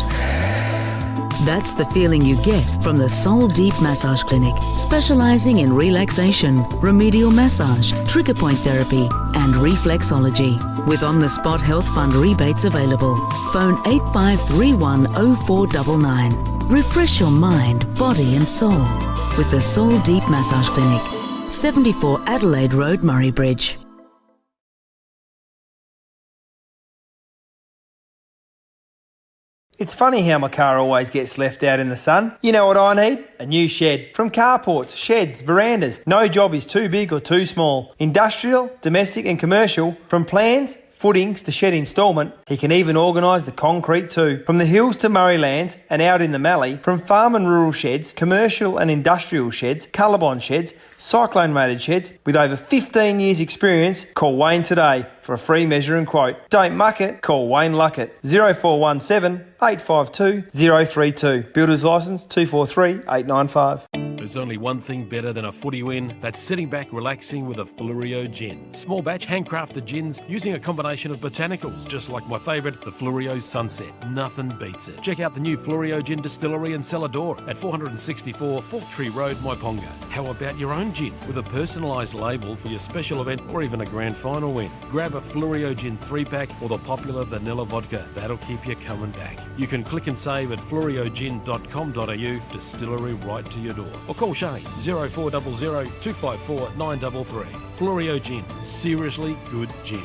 That's the feeling you get from the Soul Deep Massage Clinic, specialising in relaxation, remedial massage, trigger point therapy and reflexology. With on-the-spot health fund rebates available. Phone 8531 0499. Refresh your mind, body and soul with the Soul Deep Massage Clinic. 74 Adelaide Road, Murray Bridge. It's funny how my car always gets left out in the sun. You know what I need? A new shed. From carports, sheds, verandas. No job is too big or too small. Industrial, domestic and commercial. From plans, footings to shed instalment, he can even organise the concrete too. From the hills to Murraylands and out in the Mallee, from farm and rural sheds, commercial and industrial sheds, Colorbond sheds, cyclone rated sheds, with over 15 years experience, call Wayne today for a free measure and quote. Don't muck it, call Wayne Luckett. 0417 852 032. Builder's licence 243895. There's only one thing better than a footy win. That's sitting back relaxing with a Flurio gin. Small batch handcrafted gins using a combination of botanicals, just like my favourite, the Flurio Sunset. Nothing beats it. Check out the new Flurio Gin Distillery and Cellar Door at 464 Fork Tree Road, Myponga. How about your own gin with a personalised label for your special event or even a grand final win? Grab a Flurio Gin 3-pack or the popular vanilla vodka. That'll keep you coming back. You can click and save at fluriogin.com.au, distillery right to your door. Or call Shane 0400 254 933. Flurio Gin, seriously good gin.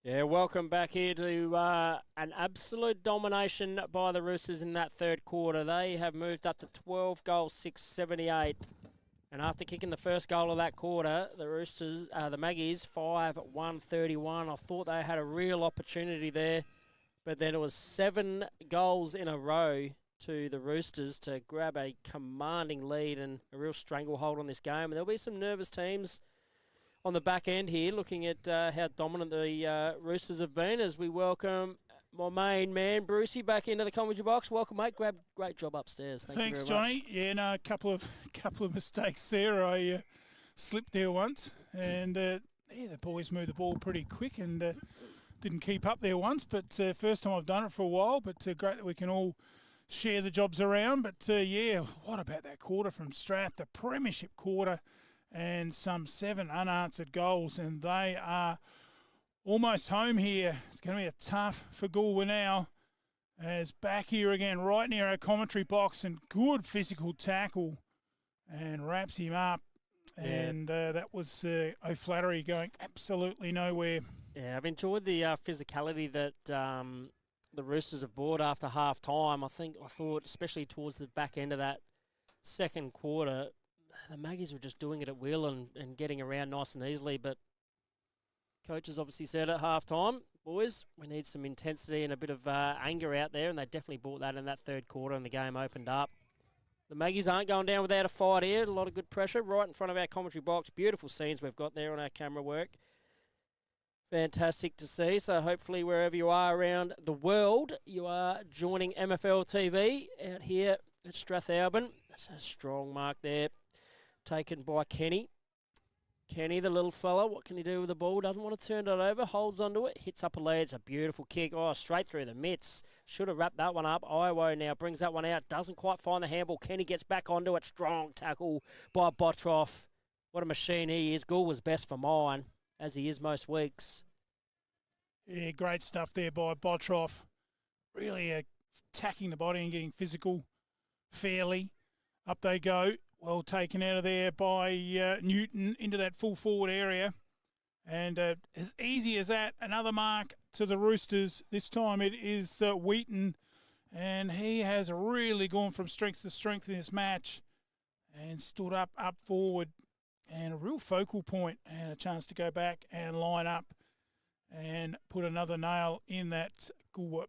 Yeah, welcome back here to an absolute domination by the Roosters in that third quarter. They have moved up to 12 goals, 678. And after kicking the first goal of that quarter, the Roosters, the Maggies, 5-1-31. I thought they had a real opportunity there, but then it was 7 goals in a row to the Roosters to grab a commanding lead and a real stranglehold on this game. And there'll be some nervous teams on the back end here, looking at how dominant the Roosters have been, as we welcome my main man, Brucey, back into the commentary box. Welcome, mate. Great job upstairs. Thanks, you very Johnny. much. Yeah, no, a couple of mistakes there. I slipped there once, and the boys moved the ball pretty quick and didn't keep up there once. But first time I've done it for a while. But great that we can all share the jobs around. But what about that quarter from Strath, the Premiership quarter, and some 7 unanswered goals, and they are almost home here. It's going to be a tough for Goolwa now, as back here again, right near our commentary box, and good physical tackle, and wraps him up. Yeah. And that was O'Flaherty going absolutely nowhere. Yeah, I've enjoyed the physicality that the Roosters have brought after half time. I thought, especially towards the back end of that second quarter, the Maggies were just doing it at will and getting around nice and easily. But coaches obviously said at half time, boys, we need some intensity and a bit of anger out there, and they definitely brought that in that third quarter, and the game opened up. The Maggies aren't going down without a fight here. A lot of good pressure right in front of our commentary box. Beautiful scenes we've got there on our camera work. Fantastic to see. So hopefully wherever you are around the world, you are joining MFLTV out here at Strathalbyn. That's a strong mark there, taken by Kenny. Kenny, the little fella, what can he do with the ball? Doesn't want to turn it over, holds onto it, hits up a lead. It's a beautiful kick. Oh, straight through the mitts. Should have wrapped that one up. Iwo now brings that one out. Doesn't quite find the handball. Kenny gets back onto it. Strong tackle by Bottroff. What a machine he is. Goolwa's best for mine, as he is most weeks. Yeah, great stuff there by Bottroff. Really attacking the body and getting physical fairly. Up they go. Well taken out of there by Newton into that full forward area. And as easy as that, another mark to the Roosters. This time it is Wheaton. And he has really gone from strength to strength in this match. And stood up forward. And a real focal point. And a chance to go back and line up. And put another nail in that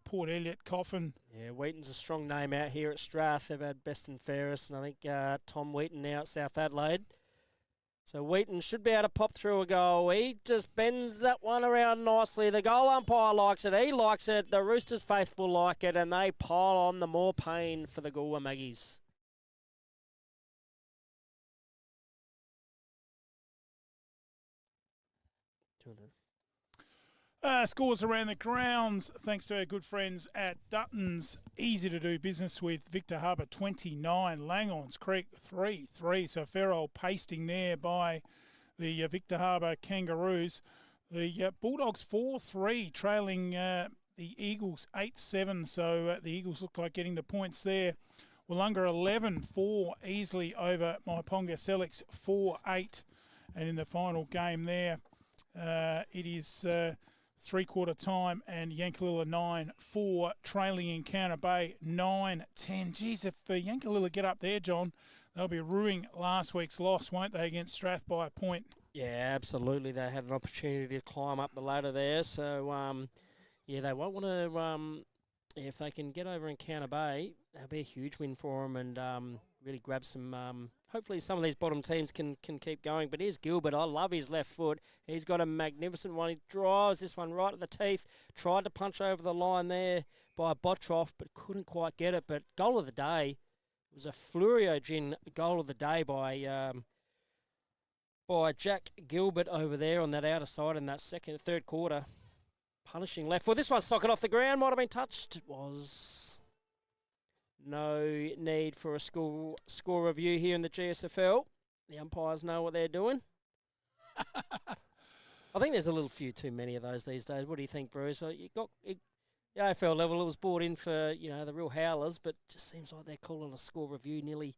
Port Elliot coffin. Yeah, Wheaton's a strong name out here at Strath. They've had best and fairest, and I think Tom Wheaton now at South Adelaide. So Wheaton should be able to pop through a goal. He just bends that one around nicely. The goal umpire likes it. He likes it. The Roosters faithful like it, and they pile on the more pain for the Goolwa Maggies. Scores around the grounds, thanks to our good friends at Dutton's. Easy to do business with. Victor Harbour 29, Langons Creek 3-3. So fair old pasting there by the Victor Harbour Kangaroos. The Bulldogs 4-3, trailing the Eagles 8-7. So the Eagles look like getting the points there. Wollonga 11-4, easily over Maiponga Selix 4-8. And in the final game there, it is three-quarter time, and Yankalilla 9-4, trailing Encounter Bay 9-10. Geez, if Yankalilla get up there, John, they'll be ruining last week's loss, won't they, against Strath by a point? Yeah, absolutely. They had an opportunity to climb up the ladder there. So, they won't want to, if they can get over Encounter Bay, that'll be a huge win for them and really grab some, hopefully some of these bottom teams can keep going. But here's Gilbert. I love his left foot. He's got a magnificent one. He drives this one right at the teeth. Tried to punch over the line there by Bottroff, but couldn't quite get it. But goal of the day, it was a Flurio-Gin goal of the day by Jack Gilbert over there on that outer side in that third quarter. Punishing left foot. This one's socket off the ground. Might have been touched. It was. No need for a score review here in the GSFL. The umpires know what they're doing. I think there's a little few too many of those these days. What do you think, Bruce? The AFL level, it was brought in for the real howlers, but it just seems like they're calling a score review nearly,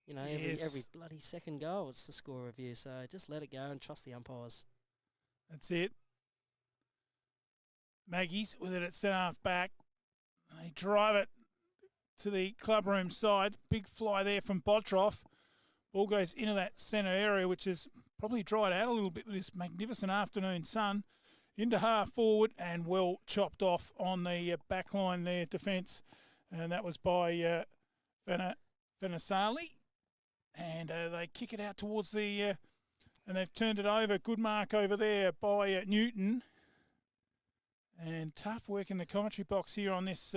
every bloody second goal. It's the score review. So just let it go and trust the umpires. That's it. Maggies with it at centre half back. They drive it to the clubroom side. Big fly there from Botroff. Ball goes into that centre area, which is probably dried out a little bit with this magnificent afternoon sun. Into half forward and well chopped off on the back line there, defence. And that was by Venasali. And they kick it out towards the... and they've turned it over. Good mark over there by Newton. And tough work in the commentary box here on this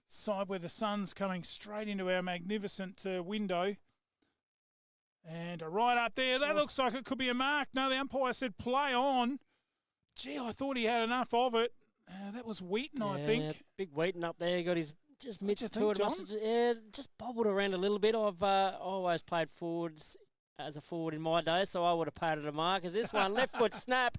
side where the sun's coming straight into our magnificent window. And right up there, that looks like it could be a mark. No, the umpire said play on. Gee, I thought he had enough of it. That was Wheaton, I think. Big Wheaton up there. Got his just mitched to it. Just bobbled around a little bit. I've always played forwards as a forward in my day, so I would have padded a mark. As this one, left foot snap.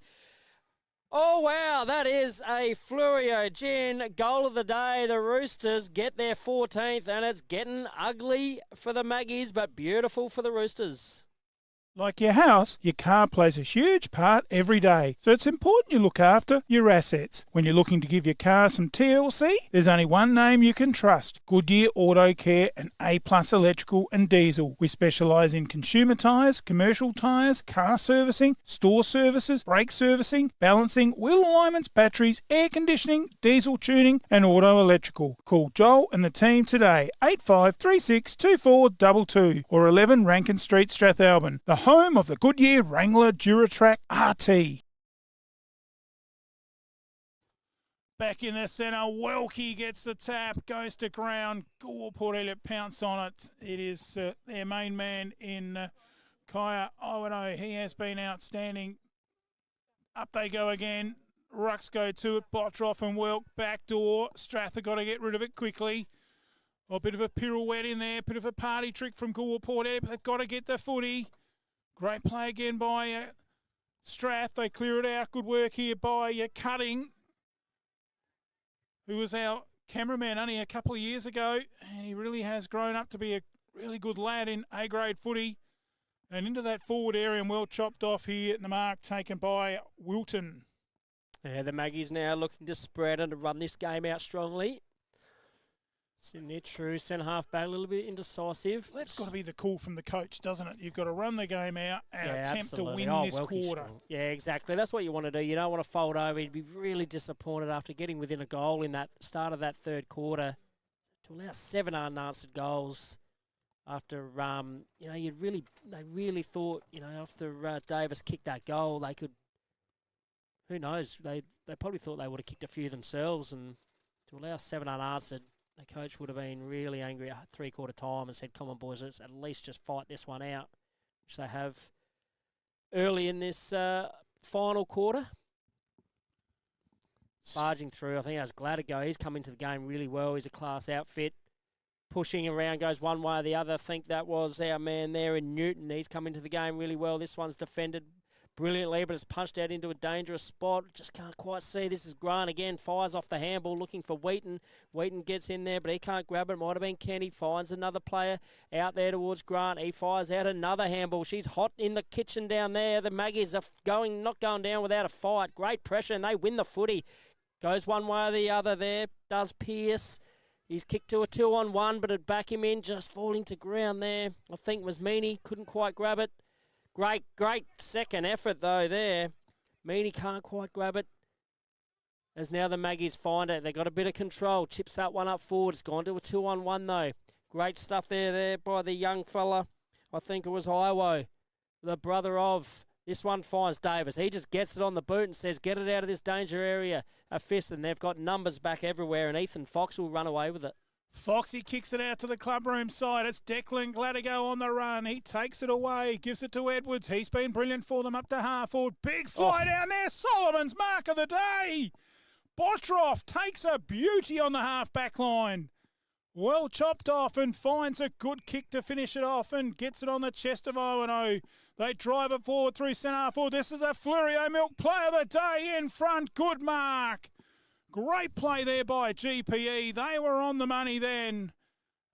Oh, wow, that is a Fluorio Gin goal of the day. The Roosters get their 14th, and it's getting ugly for the Maggies, but beautiful for the Roosters. Like your house, your car plays a huge part every day, so it's important you look after your assets. When you're looking to give your car some TLC, there's only one name you can trust: Goodyear Auto Care and A+ Electrical and Diesel. We specialise in consumer tyres, commercial tyres, car servicing, store services, brake servicing, balancing, wheel alignments, batteries, air conditioning, diesel tuning and auto electrical. Call Joel and the team today, 8536 2422 or 11 Rankin Street, Strathalbyn. The home of the Goodyear Wrangler Duratrack RT. Back in the centre, Welkie gets the tap, goes to ground. Goolwa Port Elliot pounce on it. It is their main man in Kaya Owano. He has been outstanding. Up they go again. Rucks go to it. Botroff and Welk back door. Strath have got to get rid of it quickly. A bit of a pirouette in there. Bit of a party trick from Goolwa Port Elliot. They've got to get the footy. Great play again by Strath. They clear it out. Good work here by Cutting, who was our cameraman only a couple of years ago. And he really has grown up to be a really good lad in A-grade footy. And into that forward area and well chopped off here. And the mark taken by Wilton. Yeah, the Maggies now looking to spread and to run this game out strongly. Sitting there true, centre half back, a little bit indecisive. That's got to be the call from the coach, doesn't it? You've got to run the game out and attempt to win this quarter. Strong. Yeah, exactly. That's what you want to do. You don't want to fold over. You'd be really disappointed after getting within a goal in that start of that third quarter to allow 7 unanswered goals. After they really thought after Davis kicked that goal, they could. Who knows? They probably thought they would have kicked a few themselves, and to allow 7 unanswered. The coach would have been really angry at three-quarter time and said, come on, boys, let's at least just fight this one out, which they have early in this final quarter. Barging through, I think that was Gladigo. He's come into the game really well. He's a class outfit. Pushing around, goes one way or the other. I think that was our man there in Newton. He's come into the game really well. This one's defended brilliantly, but it's punched out into a dangerous spot. Just can't quite see. This is Grant again. Fires off the handball, looking for Wheaton. Wheaton gets in there, but he can't grab it. Might have been Kenny. Finds another player out there towards Grant. He fires out another handball. She's hot in the kitchen down there. The Maggies are not going down without a fight. Great pressure, and they win the footy. Goes one way or the other there. Does Pierce. He's kicked to a 2-on-1, but it'd back him in, just falling to ground there. I think was Meany. Couldn't quite grab it. Great second effort, though, there. Meany can't quite grab it. As now the Maggies find it. They got a bit of control. Chips that one up forward. It's gone to a 2-on-1, though. Great stuff there by the young fella. I think it was Iwo, the brother of. This one finds Davis. He just gets it on the boot and says, get it out of this danger area. A fist, and they've got numbers back everywhere, and Ethan Fox will run away with it. Foxy kicks it out to the clubroom side. It's Declan Gladigo on the run. He takes it away, gives it to Edwards. He's been brilliant for them up to half forward. Big fly down there. Solomon's mark of the day. Botroff takes a beauty on the half-back line. Well chopped off and finds a good kick to finish it off and gets it on the chest of Owano. They drive it forward through centre half forward. This is a Fluorio Milk play of the day in front. Good mark. Great play there by GPE. They were on the money then.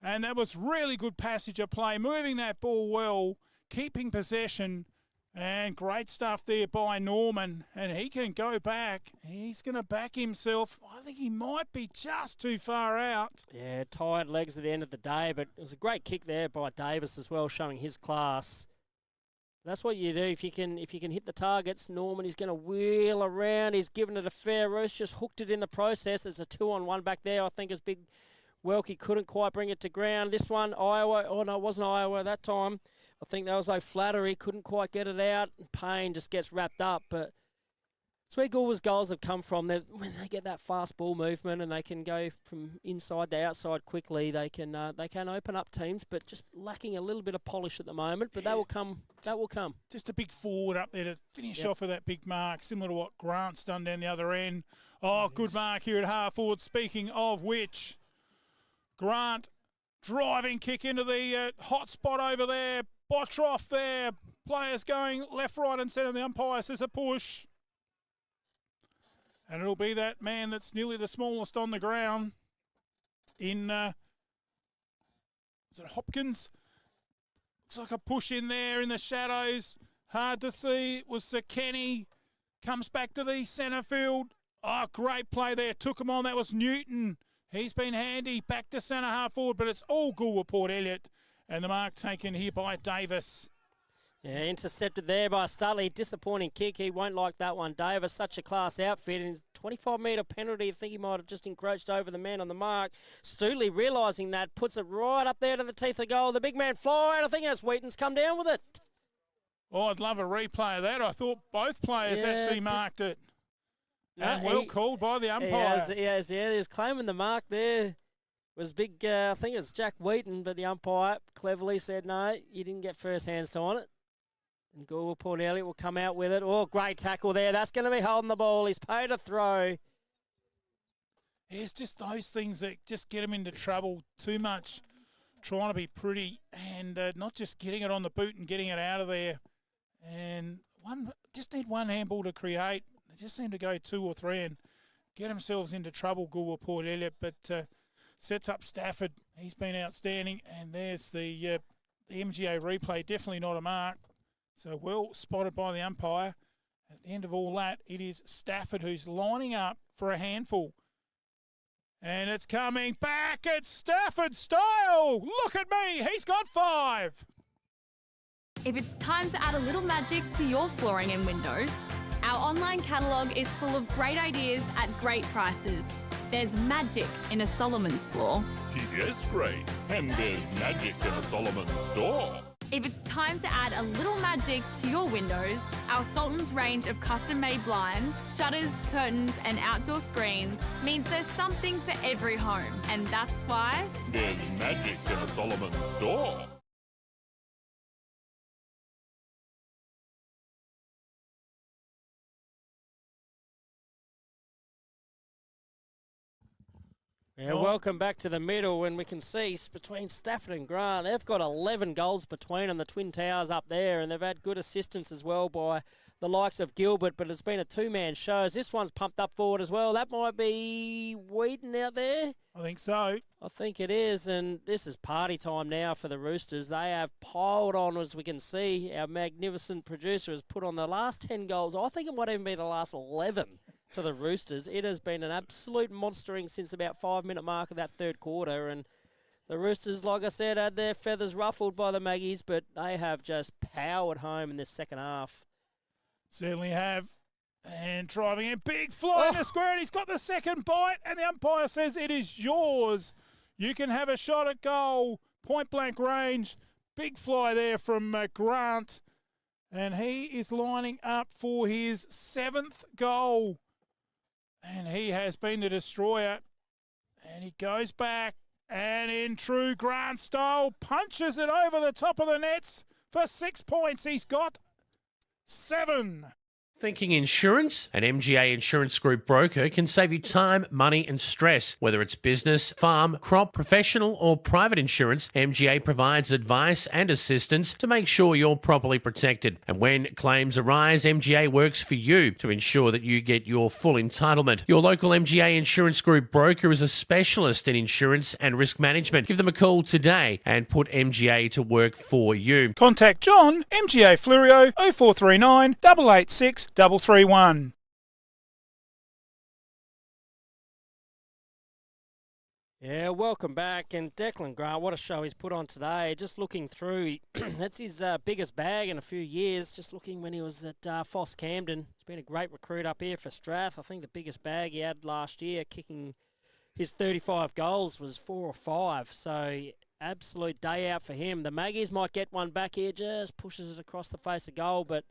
And that was really good passage of play, moving that ball well, keeping possession. And great stuff there by Norman. And he can go back. He's going to back himself. I think he might be just too far out. Yeah, tired legs at the end of the day, but it was a great kick there by Davis as well, showing his class. That's what you do. If you can hit the targets, Norman is going to wheel around. He's given it a fair roost, just hooked it in the process. It's a 2-on-1 back there. I think as big Welkie couldn't quite bring it to ground. This one, Iowa. Oh, no, it wasn't Iowa that time. I think that was O'Flattery. Couldn't quite get it out. Payne just gets wrapped up. But it's where Goolwa's goals have come from. When they get that fast ball movement and they can go from inside to outside quickly, they can open up teams, but just lacking a little bit of polish at the moment. But that will come. That will come. Just a big forward up there to finish off with that big mark, similar to what Grant's done down the other end. Oh, good mark here at half forward. Speaking of which, Grant driving kick into the hot spot over there. Bottroff there. Players going left, right and centre. The umpire says a push. And it'll be that man that's nearly the smallest on the ground in, is it Hopkins? Looks like a push in there in the shadows. Hard to see. It was Sir Kenny. Comes back to the centre field. Oh, great play there. Took him on. That was Newton. He's been handy. Back to centre half forward, but it's all Goolwa Port Elliot. And the mark taken here by Davis. Yeah, intercepted there by Studley. Disappointing kick. He won't like that one. Davis, such a class outfit. And his 25-metre penalty, I think he might have just encroached over the man on the mark. Studley realising that, puts it right up there to the teeth of goal. The big man flying. I think that's Wheaton's come down with it. Oh, I'd love a replay of that. I thought both players actually marked it. And well called by the umpire. He was claiming the mark there. It was big, I think it was Jack Wheaton, but the umpire cleverly said, no, you didn't get first hands on it. And Goolwa Port Elliot will come out with it. Oh, great tackle there. That's going to be holding the ball. He's paid a throw. It's just those things that just get him into trouble too much, trying to be pretty and not just getting it on the boot and getting it out of there. And just need one handball to create. They just seem to go 2 or 3 and get themselves into trouble, Goolwa Port Elliot, but sets up Stafford. He's been outstanding, and there's the MGA replay. Definitely not a mark. So well spotted by the umpire. At the end of all that, it is Stafford who's lining up for a handful. And it's coming back. It's Stafford style. Look at me. He's got 5. If it's time to add a little magic to your flooring and windows, our online catalogue is full of great ideas at great prices. There's magic in a Solomon's floor. Yes, Grace. And there's magic in a Solomon's store. If it's time to add a little magic to your windows, our Sultan's range of custom-made blinds, shutters, curtains and outdoor screens means there's something for every home. And that's why there's magic in a Solomon's store. Yeah, welcome back to the middle, and we can see between Stafford and Grant, they've got 11 goals between them, the Twin Towers up there, and they've had good assistance as well by the likes of Gilbert, but it's been a two-man show. This one's pumped up forward as well. That might be Wheaton out there. I think so. I think it is, and this is party time now for the Roosters. They have piled on, as we can see. Our magnificent producer has put on the last 10 goals. I think it might even be the last 11. To the Roosters. It has been an absolute monstering since about 5-minute mark of that third quarter, and the Roosters, like I said, had their feathers ruffled by the Maggies, but they have just powered home in this second half. Certainly have. And driving in, big fly in the square, and he's got the second bite, and the umpire says it is yours. You can have a shot at goal, point blank range. Big fly there from Grant, and he is lining up for his 7th goal. And he has been the destroyer. And he goes back. And in true Grant style, punches it over the top of the nets for 6 points. He's got 7. Thinking insurance? An MGA Insurance Group broker can save you time, money and stress. Whether it's business, farm, crop, professional or private insurance, MGA provides advice and assistance to make sure you're properly protected. And when claims arise, MGA works for you to ensure that you get your full entitlement. Your local MGA Insurance Group broker is a specialist in insurance and risk management. Give them a call today and put MGA to work for you. Contact John, MGA Flurio, 0439 886 331. Yeah, welcome back. And Declan Grant, what a show he's put on today. Just looking through, that's his biggest bag in a few years. Just looking when he was at Foss Camden. He's been a great recruit up here for Strath. I think the biggest bag he had last year, kicking his 35 goals, was 4 or 5. So absolute day out for him. The Maggies might get one back here, just pushes it across the face of goal, but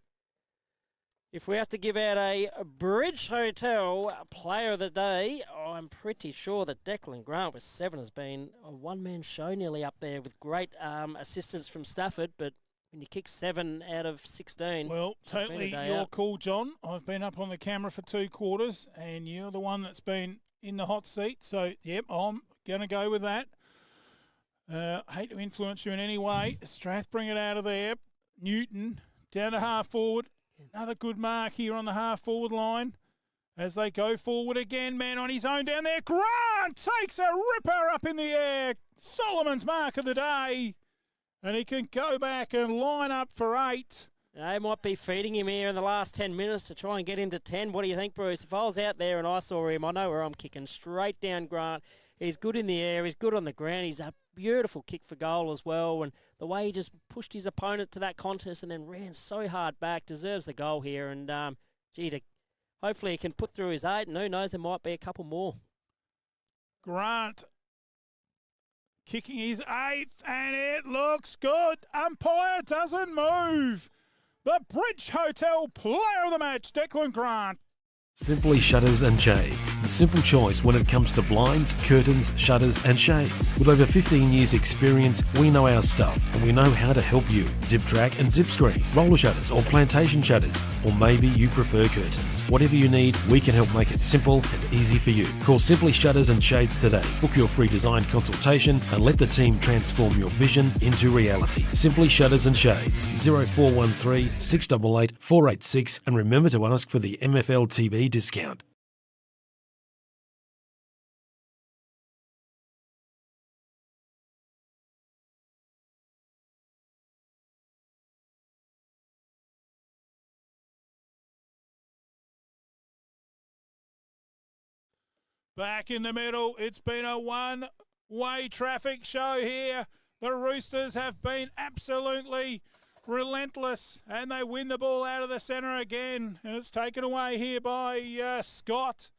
if we have to give out a Bridge Hotel Player of the Day, I'm pretty sure that Declan Grant with 7 has been a one-man show nearly up there with great assistance from Stafford, but when you kick 7 out of 16... Well, totally your call, John. I've been up on the camera for 2 quarters, and you're the one that's been in the hot seat, so, yep, I'm going to go with that. Hate to influence you in any way. Strath bring it out of there. Newton down to half forward. Another good mark here on the half-forward line as they go forward again. Man on his own down there. Grant takes a ripper up in the air. Solomon's mark of the day. And he can go back and line up for 8. They might be feeding him here in the last 10 minutes to try and get him to 10. What do you think, Bruce? If I was out there and I saw him, I know where I'm kicking. Straight down Grant. He's good in the air. He's good on the ground. He's a beautiful kick for goal as well. And the way he just pushed his opponent to that contest and then ran so hard back, deserves the goal here. And, hopefully he can put through his 8. And who knows, there might be a couple more. Grant kicking his 8th, and it looks good. Umpire doesn't move. The Bridge Hotel Player of the Match, Declan Grant. Simply Shutters and Shades. The simple choice when it comes to blinds, curtains, shutters and shades. With over 15 years experience, we know our stuff and we know how to help you. Zip track and zip screen, roller shutters or plantation shutters, or maybe you prefer curtains. Whatever you need, we can help make it simple and easy for you. Call Simply Shutters and Shades today. Book your free design consultation and let the team transform your vision into reality. Simply Shutters and Shades, 0413 688 486, and remember to ask for the MFLTV discount. Back in the middle, it's been a one-way traffic show here. The Roosters have been absolutely relentless, and they win the ball out of the centre again, and it's taken away here by Scott.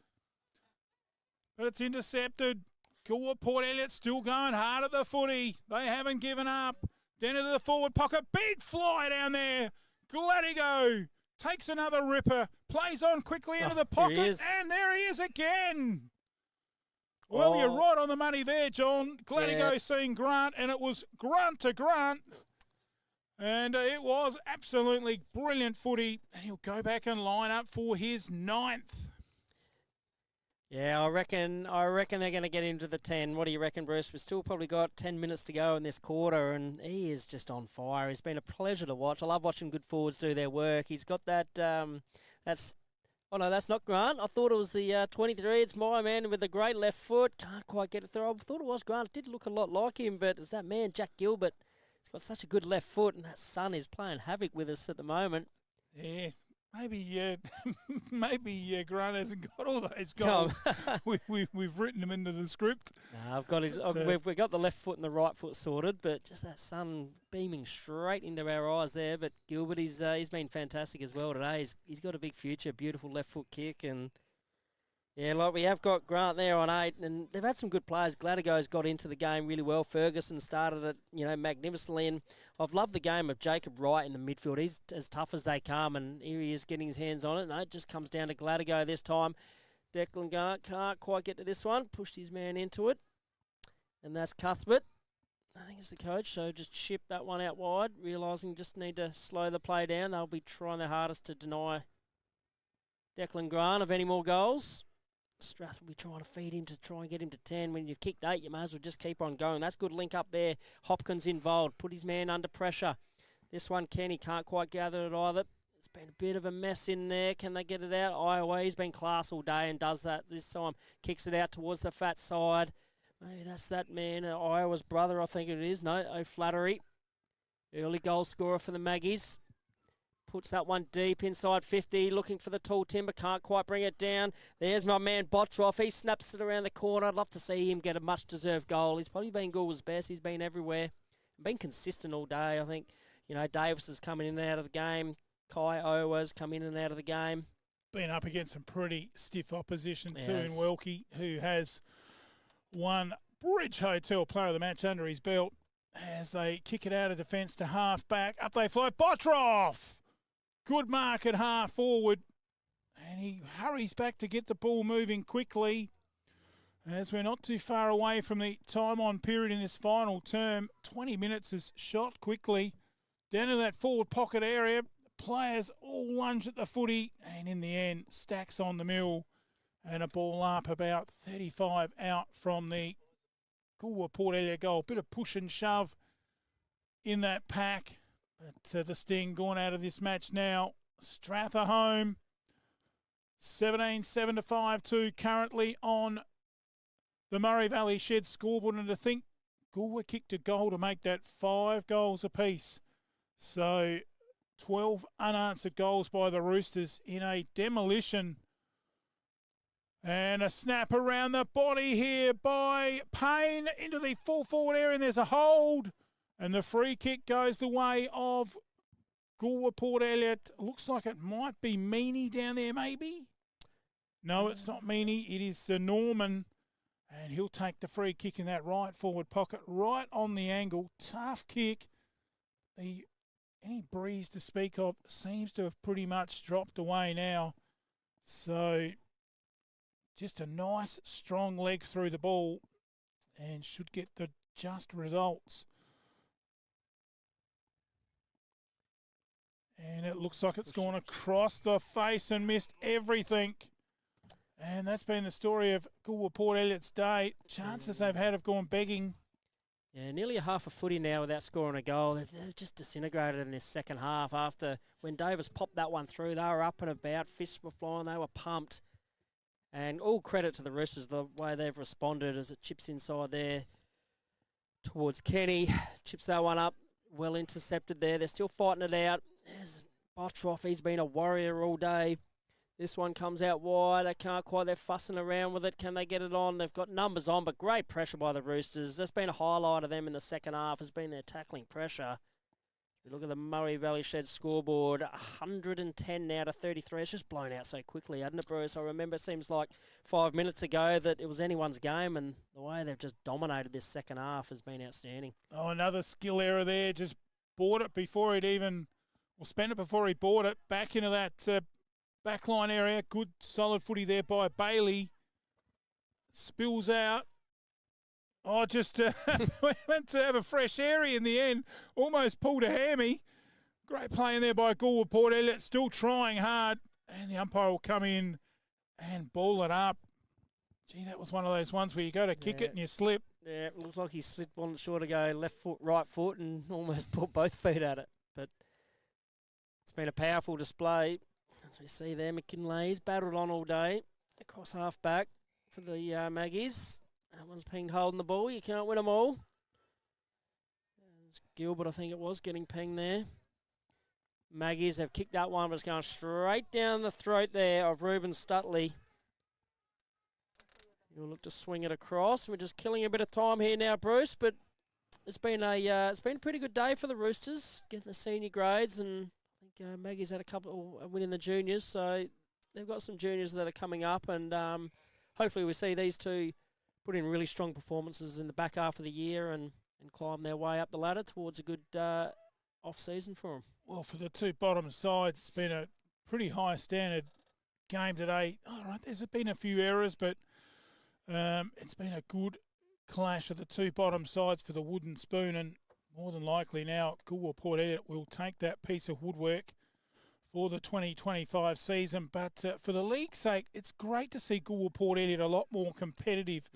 But it's intercepted. Goolwa, Port Elliot still going hard at the footy. They haven't given up. Down into the forward pocket. Big fly down there. Gladigo takes another ripper. Plays on quickly into the pocket. And there he is again. Well, you're right on the money there, John. Gladigo seeing Grant, and it was Grant to Grant. And it was absolutely brilliant footy. And he'll go back and line up for his 9th. Yeah, I reckon they're going to get into the 10. What do you reckon, Bruce? We've still probably got 10 minutes to go in this quarter, and he is just on fire. He's been a pleasure to watch. I love watching good forwards do their work. He's got that, oh no, that's not Grant. I thought it was the 23. It's my man with a great left foot. Can't quite get it through. I thought it was Grant. It did look a lot like him, but it's that man, Jack Gilbert. He's got such a good left foot, and that son is playing havoc with us at the moment. Yeah. Maybe Grant hasn't got all those goals. We've written them into the script. No, I've got his. We've got the left foot and the right foot sorted, but just that sun beaming straight into our eyes there. But Gilbert, he's been fantastic as well today. He's got a big future, beautiful left foot kick, and yeah, like we have got Grant there on 8, and they've had some good players. Gladigo's got into the game really well. Ferguson started it, magnificently, and I've loved the game of Jacob Wright in the midfield. He's as tough as they come, and here he is getting his hands on it. No, it just comes down to Gladigo this time. Declan Grant can't quite get to this one. Pushed his man into it, and that's Cuthbert. I think it's the coach, so just chip that one out wide, realising just need to slow the play down. They'll be trying their hardest to deny Declan Grant of any more goals. Strath will be trying to feed him to try and get him to 10. When you've kicked 8, you may as well just keep on going. That's good link up there. Hopkins involved. Put his man under pressure. This one, Kenny can't quite gather it either. It's been a bit of a mess in there. Can they get it out? Iowa, he's been class all day and does that this time. Kicks it out towards the fat side. Maybe that's that man, Iowa's brother, I think it is. No, O'Flattery. Early goal scorer for the Maggies. Puts that one deep inside 50, looking for the tall timber, can't quite bring it down. There's my man Botroff, he snaps it around the corner. I'd love to see him get a much-deserved goal. He's probably been Goolwa's best, he's been everywhere. Been consistent all day, I think. You know, Davis is coming in and out of the game. Kai Owa's come in and out of the game. Been up against some pretty stiff opposition too in Welkie, who has one Bridge Hotel player of the match under his belt as they kick it out of defence to half back. Up they fly, Botroff! Good mark at half forward, and he hurries back to get the ball moving quickly as we're not too far away from the time-on period in this final term. 20 minutes is shot quickly down in that forward pocket area. The players all lunge at the footy, and in the end, stacks on the mill, and a ball up about 35 out from the Goolwa Port Elliot goal. Bit of push and shove in that pack. But the sting gone out of this match now. Strath are home. 17-7-5-2 currently on the Murray Valley Shed scoreboard. And to think Goolwa kicked a goal to make that 5 goals apiece. So 12 unanswered goals by the Roosters in a demolition. And a snap around the body here by Payne into the full forward area. And there's a hold. And the free kick goes the way of Goolwa Port Elliot. Looks like it might be Meany down there, maybe. No, it's not Meany. It is Norman. And he'll take the free kick in that right forward pocket, right on the angle. Tough kick. Any breeze to speak of seems to have pretty much dropped away now. So just a nice, strong leg through the ball and should get the just results. And it looks like it's gone across the face and missed everything. And that's been the story of Goolwa Port Elliot's day. Chances they've had have gone begging. Yeah, nearly a half a footy now without scoring a goal. They've just disintegrated in this second half. After when Davis popped that one through, they were up and about, fists were flying, they were pumped. And all credit to the Roosters, the way they've responded as it chips inside there towards Kenny. Chips that one up, well intercepted there. They're still fighting it out. There's Botroff, he's been a warrior all day. This one comes out wide. They can't quite. They're fussing around with it. Can they get it on? They've got numbers on, but great pressure by the Roosters. That's been a highlight of them in the second half, has been their tackling pressure. We look at the Murray Valley Shed scoreboard, 110 now to 33. It's just blown out so quickly, hasn't it, Bruce? I remember it seems like 5 minutes ago that it was anyone's game, and the way they've just dominated this second half has been outstanding. Oh, another skill error there. Just bought it before he'd even... Well, spent it before he bought it. Back into that backline area. Good solid footy there by Bailey. Spills out. Oh, just went to have a fresh area in the end. Almost pulled a hammy. Great play in there by Goolwa Port Elliot. Still trying hard. And the umpire will come in and ball it up. Gee, that was one of those ones where you go to kick it and you slip. Yeah, it looks like he slipped one short to go left foot, right foot, and almost put both feet at it. But it's been a powerful display. As we see there, McKinley's battled on all day. Across half back for the Maggies. That one's pinged holding the ball. You can't win them all. It's Gilbert, I think it was, getting pinged there. Maggies have kicked that one, but it's going straight down the throat there of Ruben Stutley. He'll look to swing it across. We're just killing a bit of time here now, Bruce, but it's been a pretty good day for the Roosters, getting the senior grades, and I think Maggie's had a couple winning the juniors, so they've got some juniors that are coming up, and hopefully we see these two put in really strong performances in the back half of the year and climb their way up the ladder towards a good off-season for them. Well, for the two bottom sides, it's been a pretty high standard game today. All right, there's been a few errors, but it's been a good clash of the two bottom sides for the wooden spoon, and more than likely now Goolwa Port Elliot will take that piece of woodwork for the 2025 season. But for the league's sake, it's great to see Goolwa Port Elliot a lot more competitive.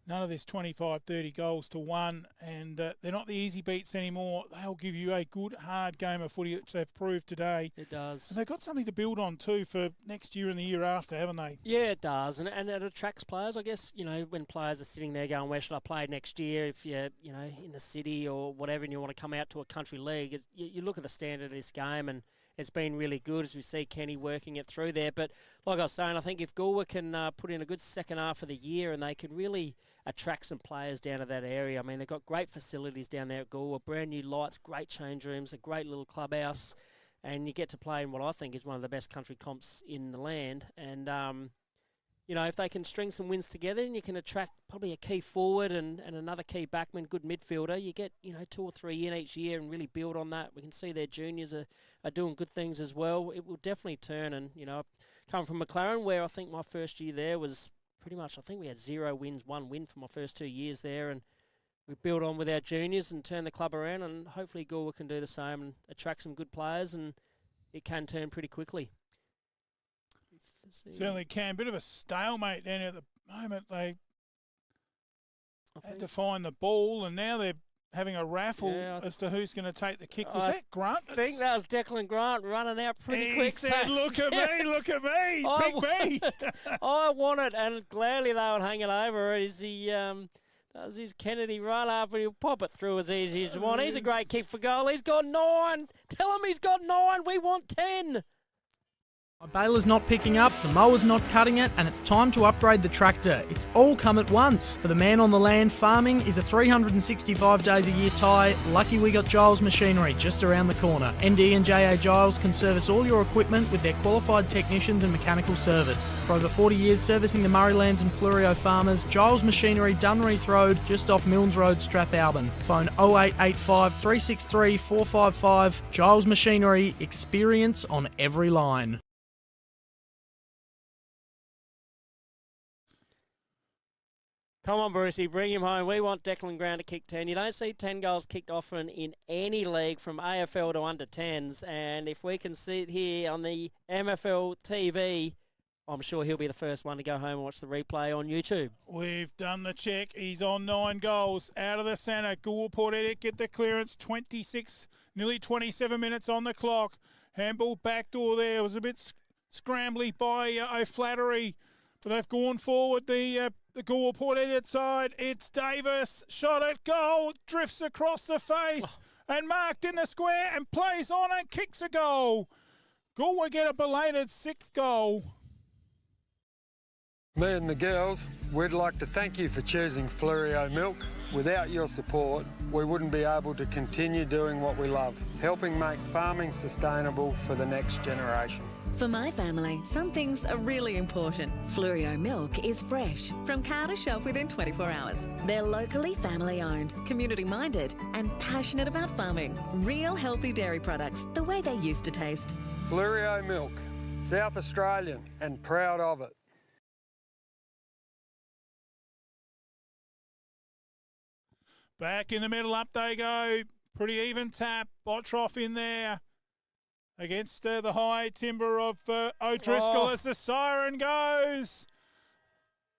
None of this 25, 30 goals to one, and they're not the easy beats anymore. They'll give you a good, hard game of footy, which they've proved today. It does. And they've got something to build on too for next year and the year after, haven't they? Yeah, it does, and it attracts players. I guess, when players are sitting there going, where should I play next year? If you're, in the city or whatever, and you want to come out to a country league, you look at the standard of this game, and it's been really good as we see Kenny working it through there. But like I was saying, I think if Goolwa can put in a good second half of the year and they can really attract some players down to that area. I mean, they've got great facilities down there at Goolwa, brand new lights, great change rooms, a great little clubhouse, and you get to play in what I think is one of the best country comps in the land. And, if they can string some wins together, and you can attract probably a key forward and another key backman, good midfielder, you get, 2 or 3 in each year and really build on that. We can see their juniors are doing good things as well. It will definitely turn. And, I come from McLaren, where I think my first year there was pretty much, I think we had 0 wins, 1 win for my first 2 years there. And we build on with our juniors and turn the club around, and hopefully Goolwa can do the same and attract some good players, and it can turn pretty quickly. Certainly can. Bit of a stalemate down at the moment. They had to find the ball, and now they're having a raffle as to who's going to take the kick. Was that Grant? I think that was Declan Grant running out pretty quick. He said, look at me, look at me, pick me. I want it, and gladly they would hang it over. Does his Kennedy run up and he'll pop it through as easy as you want. He's a great kick for goal. He's got 9. Tell him he's got 9. We want 10. My baler's not picking up, the mower's not cutting it, and it's time to upgrade the tractor. It's all come at once. For the man on the land, farming is a 365 days a year tie. Lucky we got Giles Machinery just around the corner. ND and JA Giles can service all your equipment with their qualified technicians and mechanical service. For over 40 years servicing the Murraylands and Fleurieu farmers, Giles Machinery, Dunreath Road, just off Milnes Road, Strathalbyn. Phone 0885 363 455. Giles Machinery, experience on every line. Come on, Brucey, bring him home. We want Declan Grant to kick 10. You don't see 10 goals kicked often in any league from AFL to under 10s. And if we can see it here on the MFLTV, I'm sure he'll be the first one to go home and watch the replay on YouTube. We've done the check. He's on 9 goals. Out of the centre. Goolwa Port Elliot get the clearance. 26, nearly 27 minutes on the clock. Handball backdoor there. It was a bit scrambly by O'Flattery. But they've gone forward, the Goolwa Port Elliot side. It's Davis, shot at goal, drifts across the face and marked in the square and plays on and kicks a goal. Goolwa get a belated 6th goal. Me and the girls, we'd like to thank you for choosing Fleurieu Milk. Without your support, we wouldn't be able to continue doing what we love, helping make farming sustainable for the next generation. For my family, some things are really important. Fleurieu milk is fresh, from cow to shelf within 24 hours. They're locally family owned, community minded, and passionate about farming. Real healthy dairy products, the way they used to taste. Fleurieu Milk, South Australian and proud of it. Back in the middle, up they go. Pretty even tap. Bottroff in there against the high timber of O'Driscoll as the siren goes.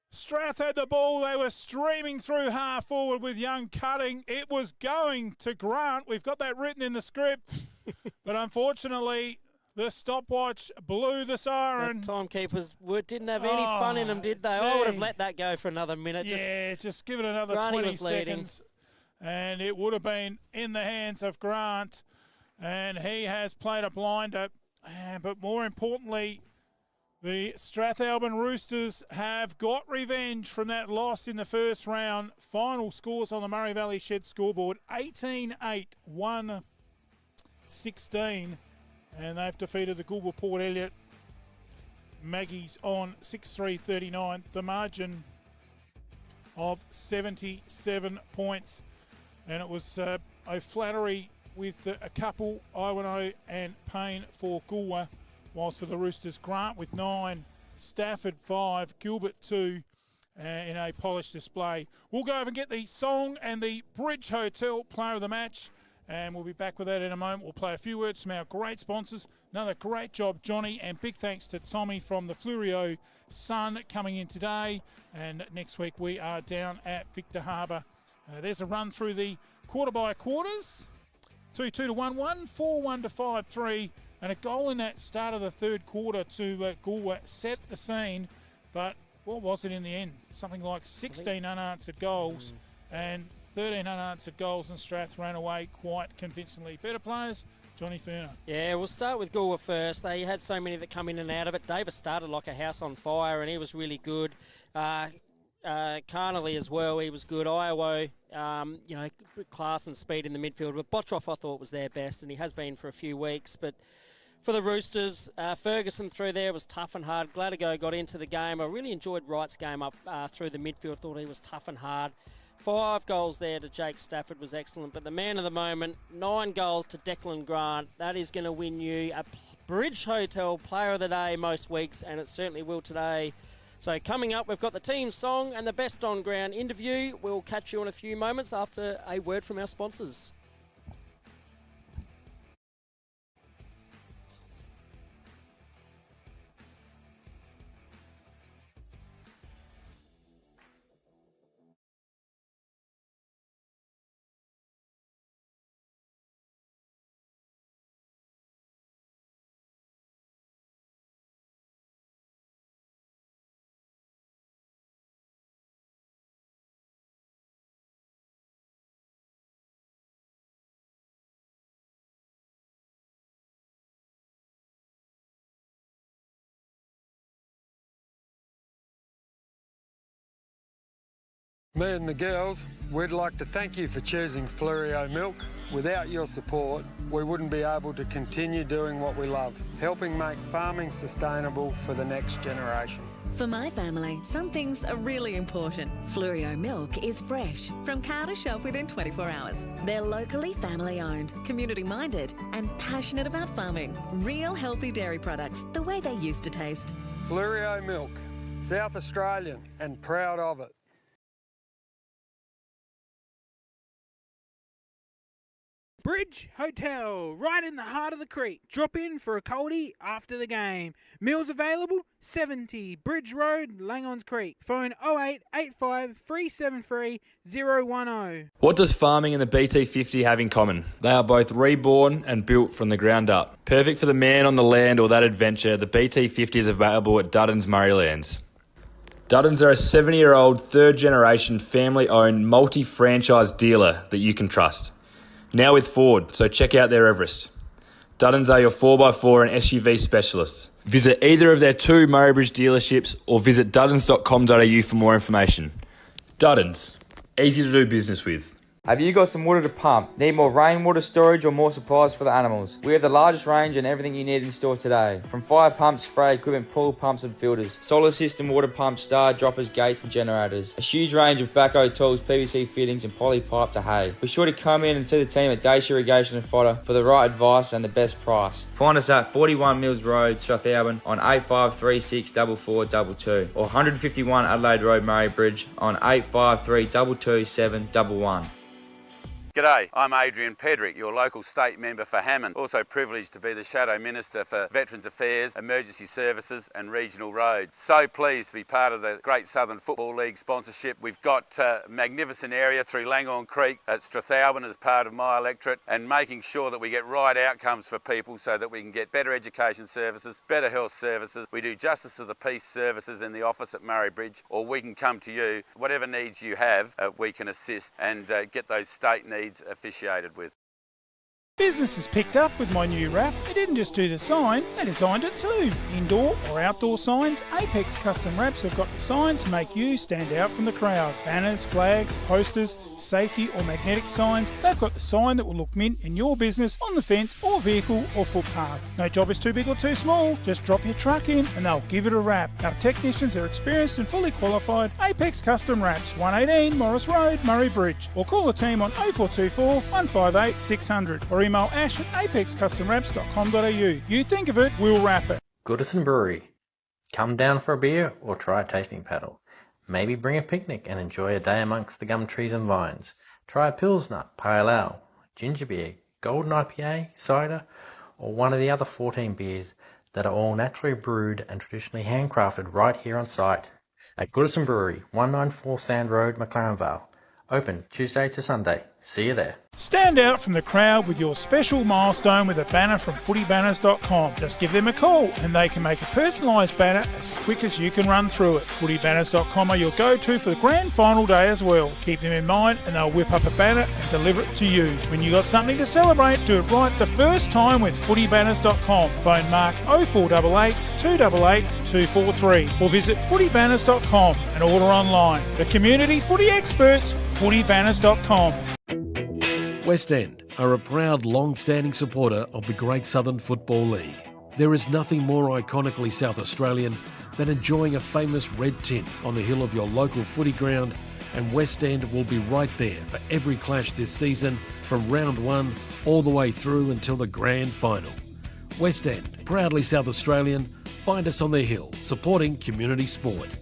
Strath had the ball. They were streaming through half forward with Young cutting. It was going to Grant. We've got that written in the script. But unfortunately, the stopwatch blew the siren. The timekeepers didn't have any fun in them, did they? I would have let that go for another minute. Just give it another 20 seconds. And it would have been in the hands of Grant. And he has played a blinder. But more importantly, the Strathalbyn Roosters have got revenge from that loss in the first round. Final scores on the Murray Valley Shed scoreboard, 18-8, 1-16. And they've defeated the Goolwa Port Elliot Maggies on 6-3-39. The margin of 77 points. And it was O'Flattery with a couple, Iwano and Payne for Goolwa, whilst for the Roosters, Grant with 9, Stafford 5, Gilbert 2 in a polished display. We'll go over and get the song and the Bridge Hotel player of the match, and we'll be back with that in a moment. We'll play a few words from our great sponsors. Another great job, Johnny, and big thanks to Tommy from the Flurio Sun coming in today. And next week we are down at Victor Harbour. There's a run through the quarter-by-quarters. 2-2 to 1-1, 4-1 to 5-3, and a goal in that start of the third quarter to Goolwa set the scene. But what was it in the end? Something like 16 unanswered goals and 13 unanswered goals, and Strath ran away quite convincingly. Better players, Johnny Furner. Yeah, we'll start with Goolwa first. They had so many that come in and out of it. Davis started like a house on fire, and he was really good. Carnley as well, he was good. Iowa, class and speed in the midfield. But Bottroff, I thought, was their best, and he has been for a few weeks. But for the Roosters, Ferguson through there was tough and hard. Gladigo got into the game. I really enjoyed Wright's game up through the midfield. Thought he was tough and hard. 5 goals there to Jake Stafford was excellent. But the man of the moment, 9 goals to Declan Grant. That is going to win you a Bridge Hotel Player of the Day most weeks, and it certainly will today. So coming up, we've got the team song and the best on-ground interview. We'll catch you in a few moments after a word from our sponsors. Me and the girls, we'd like to thank you for choosing Flurio Milk. Without your support, we wouldn't be able to continue doing what we love, helping make farming sustainable for the next generation. For my family, some things are really important. Flurio Milk is fresh, from car to shelf within 24 hours. They're locally family owned, community minded, and passionate about farming. Real healthy dairy products, the way they used to taste. Flurio Milk, South Australian and proud of it. Bridge Hotel, right in the heart of the creek. Drop in for a coldie after the game. Meals available, 70 Bridge Road, Langons Creek. Phone 0885 373 010. What does farming and the BT50 have in common? They are both reborn and built from the ground up. Perfect for the man on the land or that adventure, the BT50 is available at Duddon's Murraylands. Duddon's are a 70-year-old, third-generation, family-owned, multi-franchise dealer that you can trust. Now with Ford, so check out their Everest. Duddon's are your 4x4 and SUV specialists. Visit either of their 2 Murraybridge dealerships or visit duddons.com.au for more information. Duddon's, easy to do business with. Have you got some water to pump? Need more rainwater storage or more supplies for the animals? We have the largest range and everything you need in store today. From fire pumps, spray equipment, pool pumps and filters, solar system, water pumps, star droppers, gates and generators. A huge range of backhoe tools, PVC fittings and poly pipe to hay. Be sure to come in and see the team at Dacia Irrigation and Fodder for the right advice and the best price. Find us at 41 Mills Road, Strathalbyn on 8536 4422 or 151 Adelaide Road, Murraybridge on 853 227 711. G'day, I'm Adrian Pedrick, your local state member for Hammond. Also privileged to be the Shadow Minister for Veterans Affairs, Emergency Services and Regional Roads. So pleased to be part of the Great Southern Football League sponsorship. We've got a magnificent area through Langorn Creek at Strathalbyn as part of my electorate, and making sure that we get right outcomes for people so that we can get better education services, better health services. We do Justice of the Peace services in the office at Murraybridge, or we can come to you. Whatever needs you have, we can assist and get those state needs officiated with. Business has picked up with my new wrap. They didn't just do the sign, they designed it too. Indoor or outdoor signs, Apex Custom Wraps have got the signs to make you stand out from the crowd. Banners, flags, posters, safety or magnetic signs, they've got the sign that will look mint in your business, on the fence or vehicle or footpath. No job is too big or too small, just drop your truck in and they'll give it a wrap. Our technicians are experienced and fully qualified. Apex Custom Wraps, 118 Morris Road, Murraybridge. Or call the team on 0424 158 600 or email ash at apexcustomwraps.com.au. You think of it, we'll wrap it. Goodyear Brewery. Come down for a beer or try a tasting paddle. Maybe bring a picnic and enjoy a day amongst the gum trees and vines. Try a Pilsner, Pale Ale, ginger beer, golden IPA, cider, or one of the other 14 beers that are all naturally brewed and traditionally handcrafted right here on site at Goodyear Brewery, 194 Sand Road, McLaren Vale. Open Tuesday to Sunday. See you there. Stand out from the crowd with your special milestone with a banner from footybanners.com. Just give them a call and they can make a personalised banner as quick as you can run through it. Footybanners.com are your go-to for the grand final day as well. Keep them in mind and they'll whip up a banner and deliver it to you. When you got something to celebrate, do it right the first time with footybanners.com. Phone Mark 0488 288 243 or visit footybanners.com and order online. The community footy experts, footybanners.com. West End are a proud long-standing supporter of the Great Southern Football League. There is nothing more iconically South Australian than enjoying a famous red tint on the hill of your local footy ground, and West End will be right there for every clash this season from round one all the way through until the grand final. West End, proudly South Australian, find us on the hill, supporting community sport.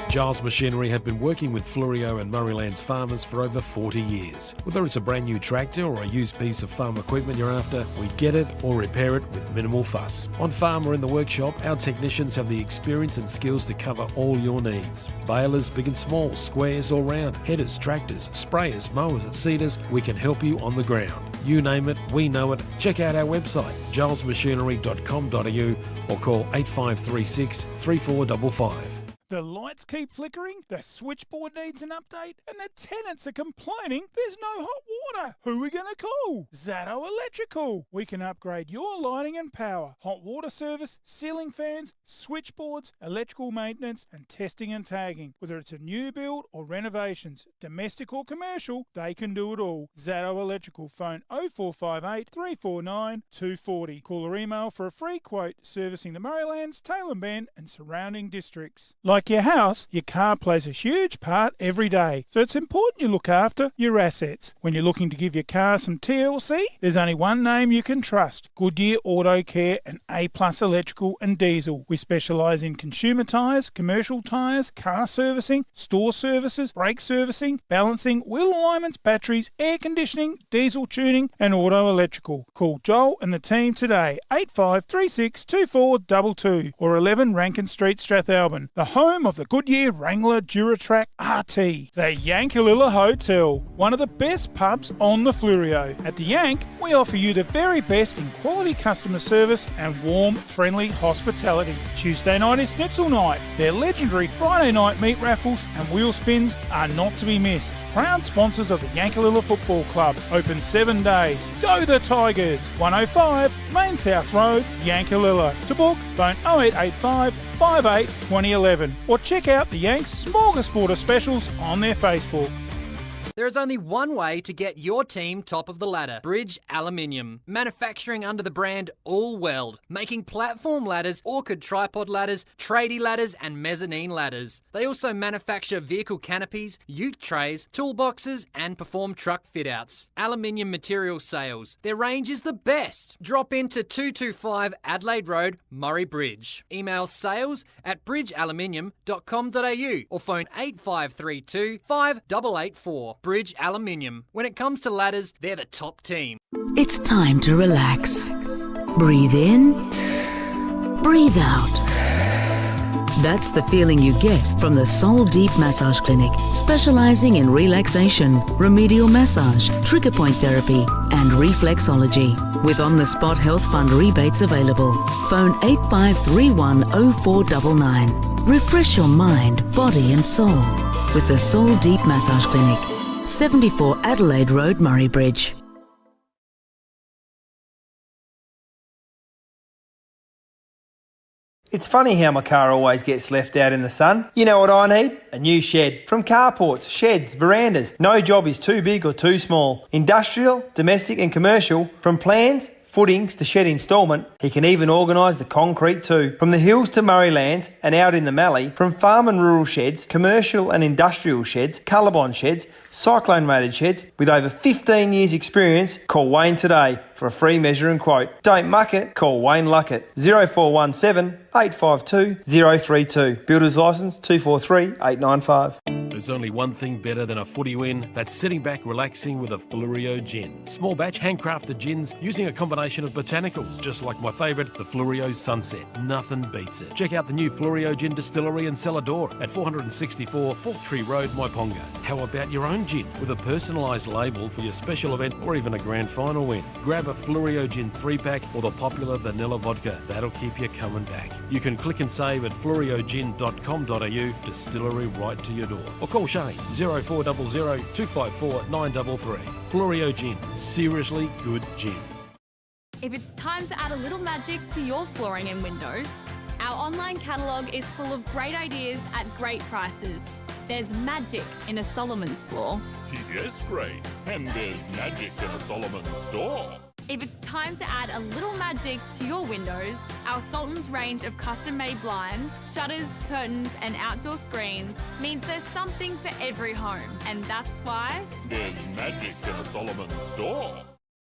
Giles Machinery have been working with Fleurieu and Murraylands farmers for over 40 years. Whether it's a brand new tractor or a used piece of farm equipment you're after, we get it or repair it with minimal fuss. On farm or in the workshop, our technicians have the experience and skills to cover all your needs. Balers big and small, squares or round, headers, tractors, sprayers, mowers and seeders, we can help you on the ground. You name it, we know it. Check out our website, gilesmachinery.com.au or call 8536 3455. The lights keep flickering, the switchboard needs an update, and the tenants are complaining there's no hot water. Who are we going to call? Zato Electrical. We can upgrade your lighting and power, hot water service, ceiling fans, switchboards, electrical maintenance, and testing and tagging. Whether it's a new build or renovations, domestic or commercial, they can do it all. Zato Electrical. Phone 0458 349 240. Call or email for a free quote servicing the Murraylands, Tailem Bend, and surrounding districts. Like your house, your car plays a huge part every day, so it's important you look after your assets. When you're looking to give your car some TLC, there's only one name you can trust: Goodyear Auto Care and A+ Electrical and Diesel. We specialise in consumer tyres, commercial tyres, car servicing, store services, brake servicing, balancing, wheel alignments, batteries, air conditioning, diesel tuning and auto electrical. Call Joel and the team today, 8536 2422 or 11 Rankin Street, Strathalbyn. The home of the Goodyear Wrangler Duratrack RT. The Yankalilla Hotel, one of the best pubs on the Fleurieu. At the Yank, we offer you the very best in quality customer service and warm, friendly hospitality. Tuesday night is Schnitzel night. Their legendary Friday night meat raffles and wheel spins are not to be missed. Proud sponsors of the Yankalilla Football Club. Open 7 days. Go the Tigers! 105 Main South Road, Yankalilla. To book, phone 0885 58 2011 or check out the Yanks Smorgasbord of specials on their Facebook. There is only one way to get your team top of the ladder. Bridge Aluminium. Manufacturing under the brand All Weld. Making platform ladders, orchid tripod ladders, tradie ladders and mezzanine ladders. They also manufacture vehicle canopies, ute trays, toolboxes and perform truck fit-outs. Aluminium material sales. Their range is the best. Drop into 225 Adelaide Road, Murray Bridge. Email sales@bridgealuminium.com.au or phone 8532 5884. Bridge Aluminium. When it comes to ladders, they're the top team. It's time to relax. Breathe in, breathe out. That's the feeling you get from the Soul Deep Massage Clinic, specialising in relaxation, remedial massage, trigger point therapy and reflexology. With on-the-spot health fund rebates available. Phone 8531 0499. Refresh your mind, body and soul with the Soul Deep Massage Clinic. 74 Adelaide Road, Murray Bridge. It's funny how my car always gets left out in the sun. You know what I need? A new shed. From carports, sheds, verandas. No job is too big or too small. Industrial, domestic and commercial. From plans, footings to shed instalment, he can even organise the concrete too. From the hills to Murraylands and out in the Mallee, from farm and rural sheds, commercial and industrial sheds, Colorbond sheds, cyclone rated sheds, with over 15 years experience, call Wayne today for a free measure and quote. Don't muck it, call Wayne Luckett. 0417 852 032. Builder's licence 243 895. The There's only one thing better than a footy win. That's sitting back relaxing with a Fluorio gin. Small batch handcrafted gins using a combination of botanicals, just like my favourite, the Fluorio Sunset. Nothing beats it. Check out the new Fluorio Gin Distillery and Cellar Door at 464 Fork Tree Road, Myponga. How about your own gin with a personalised label for your special event or even a grand final win? Grab a Fluorio Gin 3-pack or the popular vanilla vodka. That'll keep you coming back. You can click and save at fluoriogin.com.au, distillery right to your door. Or call Shane 0400 254 933. Fluorio Gin, seriously good gin. If it's time to add a little magic to your flooring and windows, our online catalogue is full of great ideas at great prices. There's magic in a Solomon's floor. Yes, Grace, and there's magic in a Solomon's store. If it's time to add a little magic to your windows, our Sultan's range of custom-made blinds, shutters, curtains and outdoor screens means there's something for every home. And that's why there's magic in a Solomon's store.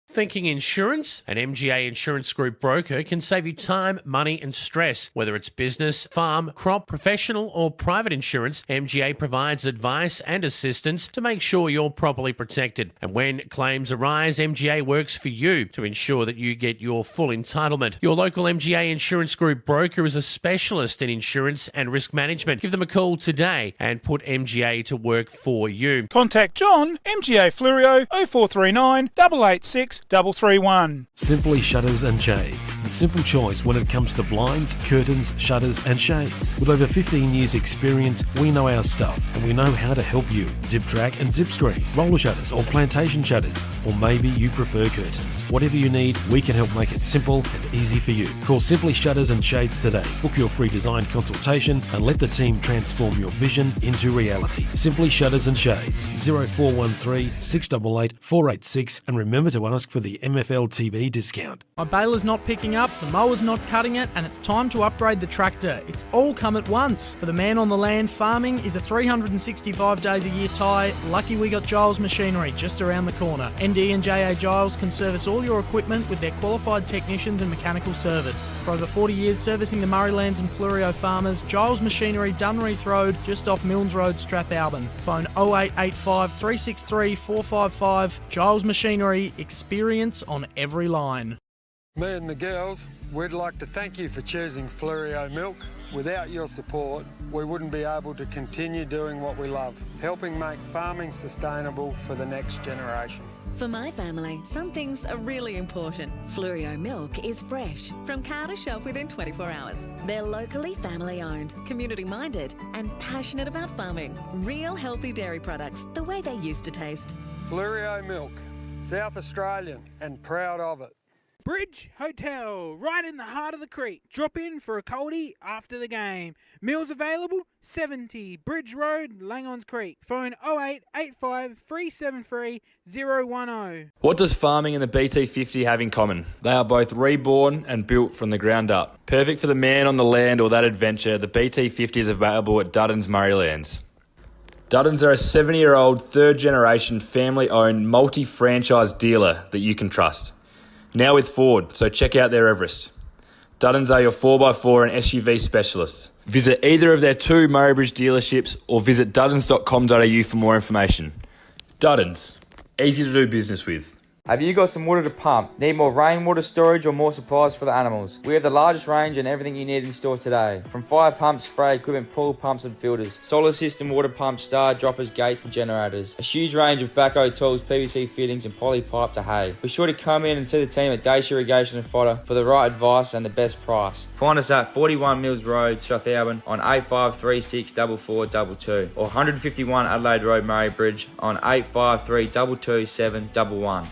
Thinking insurance? An MGA Insurance Group broker can save you time, money and stress. Whether it's business, farm, crop, professional or private insurance, MGA provides advice and assistance to make sure you're properly protected. And when claims arise, MGA works for you to ensure that you get your full entitlement. Your local MGA Insurance Group broker is a specialist in insurance and risk management. Give them a call today and put MGA to work for you. Contact John, MGA Fluorio, 0439 886 331. Simply Shutters and Shades. The simple choice when it comes to blinds, curtains, shutters and shades. With over 15 years experience, we know our stuff and we know how to help you. Zip track and zip screen, roller shutters or plantation shutters, or maybe you prefer curtains. Whatever you need, we can help make it simple and easy for you. Call Simply Shutters and Shades today. Book your free design consultation and let the team transform your vision into reality. Simply Shutters and Shades, 0413 688 486, and remember to ask for the MFLTV discount. My baler's not picking up, the mower's not cutting it, and it's time to upgrade the tractor. It's all come at once. For the man on the land, farming is a 365 days a year tie. Lucky we got Giles Machinery just around the corner. ND and JA Giles can service all your equipment with their qualified technicians and mechanical service. For over 40 years servicing the Murraylands and Fluorio farmers, Giles Machinery, Dunreath Road, just off Milnes Road, Strathalbyn. Phone 0885 363 455. Giles Machinery, experience on every line. Me and the girls, we'd like to thank you for choosing Fluorio Milk. Without your support, we wouldn't be able to continue doing what we love, helping make farming sustainable for the next generation. For my family, some things are really important. Fluorio milk is fresh, from cow to shelf within 24 hours. They're locally family owned, community minded and passionate about farming. Real healthy dairy products, the way they used to taste. Fluorio Milk, South Australian and proud of it. Bridge Hotel, right in the heart of the creek. Drop in for a coldie after the game. Meals available, 70 Bridge Road, Langons Creek. Phone 0885 373 010. What does farming and the BT50 have in common? They are both reborn and built from the ground up. Perfect for the man on the land or that adventure, the BT50 is available at Duddon's Murraylands. Duddon's are a 70-year-old, third-generation, family-owned, multi-franchise dealer that you can trust. Now with Ford, so check out their Everest. Duddon's are your 4x4 and SUV specialists. Visit either of their two Murraybridge dealerships or visit duddons.com.au for more information. Duddon's, easy to do business with. Have you got some water to pump? Need more rainwater storage or more supplies for the animals? We have the largest range and everything you need in store today. From fire pumps, spray equipment, pool pumps and filters, solar system, water pumps, star droppers, gates and generators. A huge range of backhoe tools, PVC fittings and poly pipe to hay. Be sure to come in and see the team at Dacia Irrigation and Fodder for the right advice and the best price. Find us at 41 Mills Road, Strathalbyn on 8536 4422 or 151 Adelaide Road, Murraybridge on 853 227 11.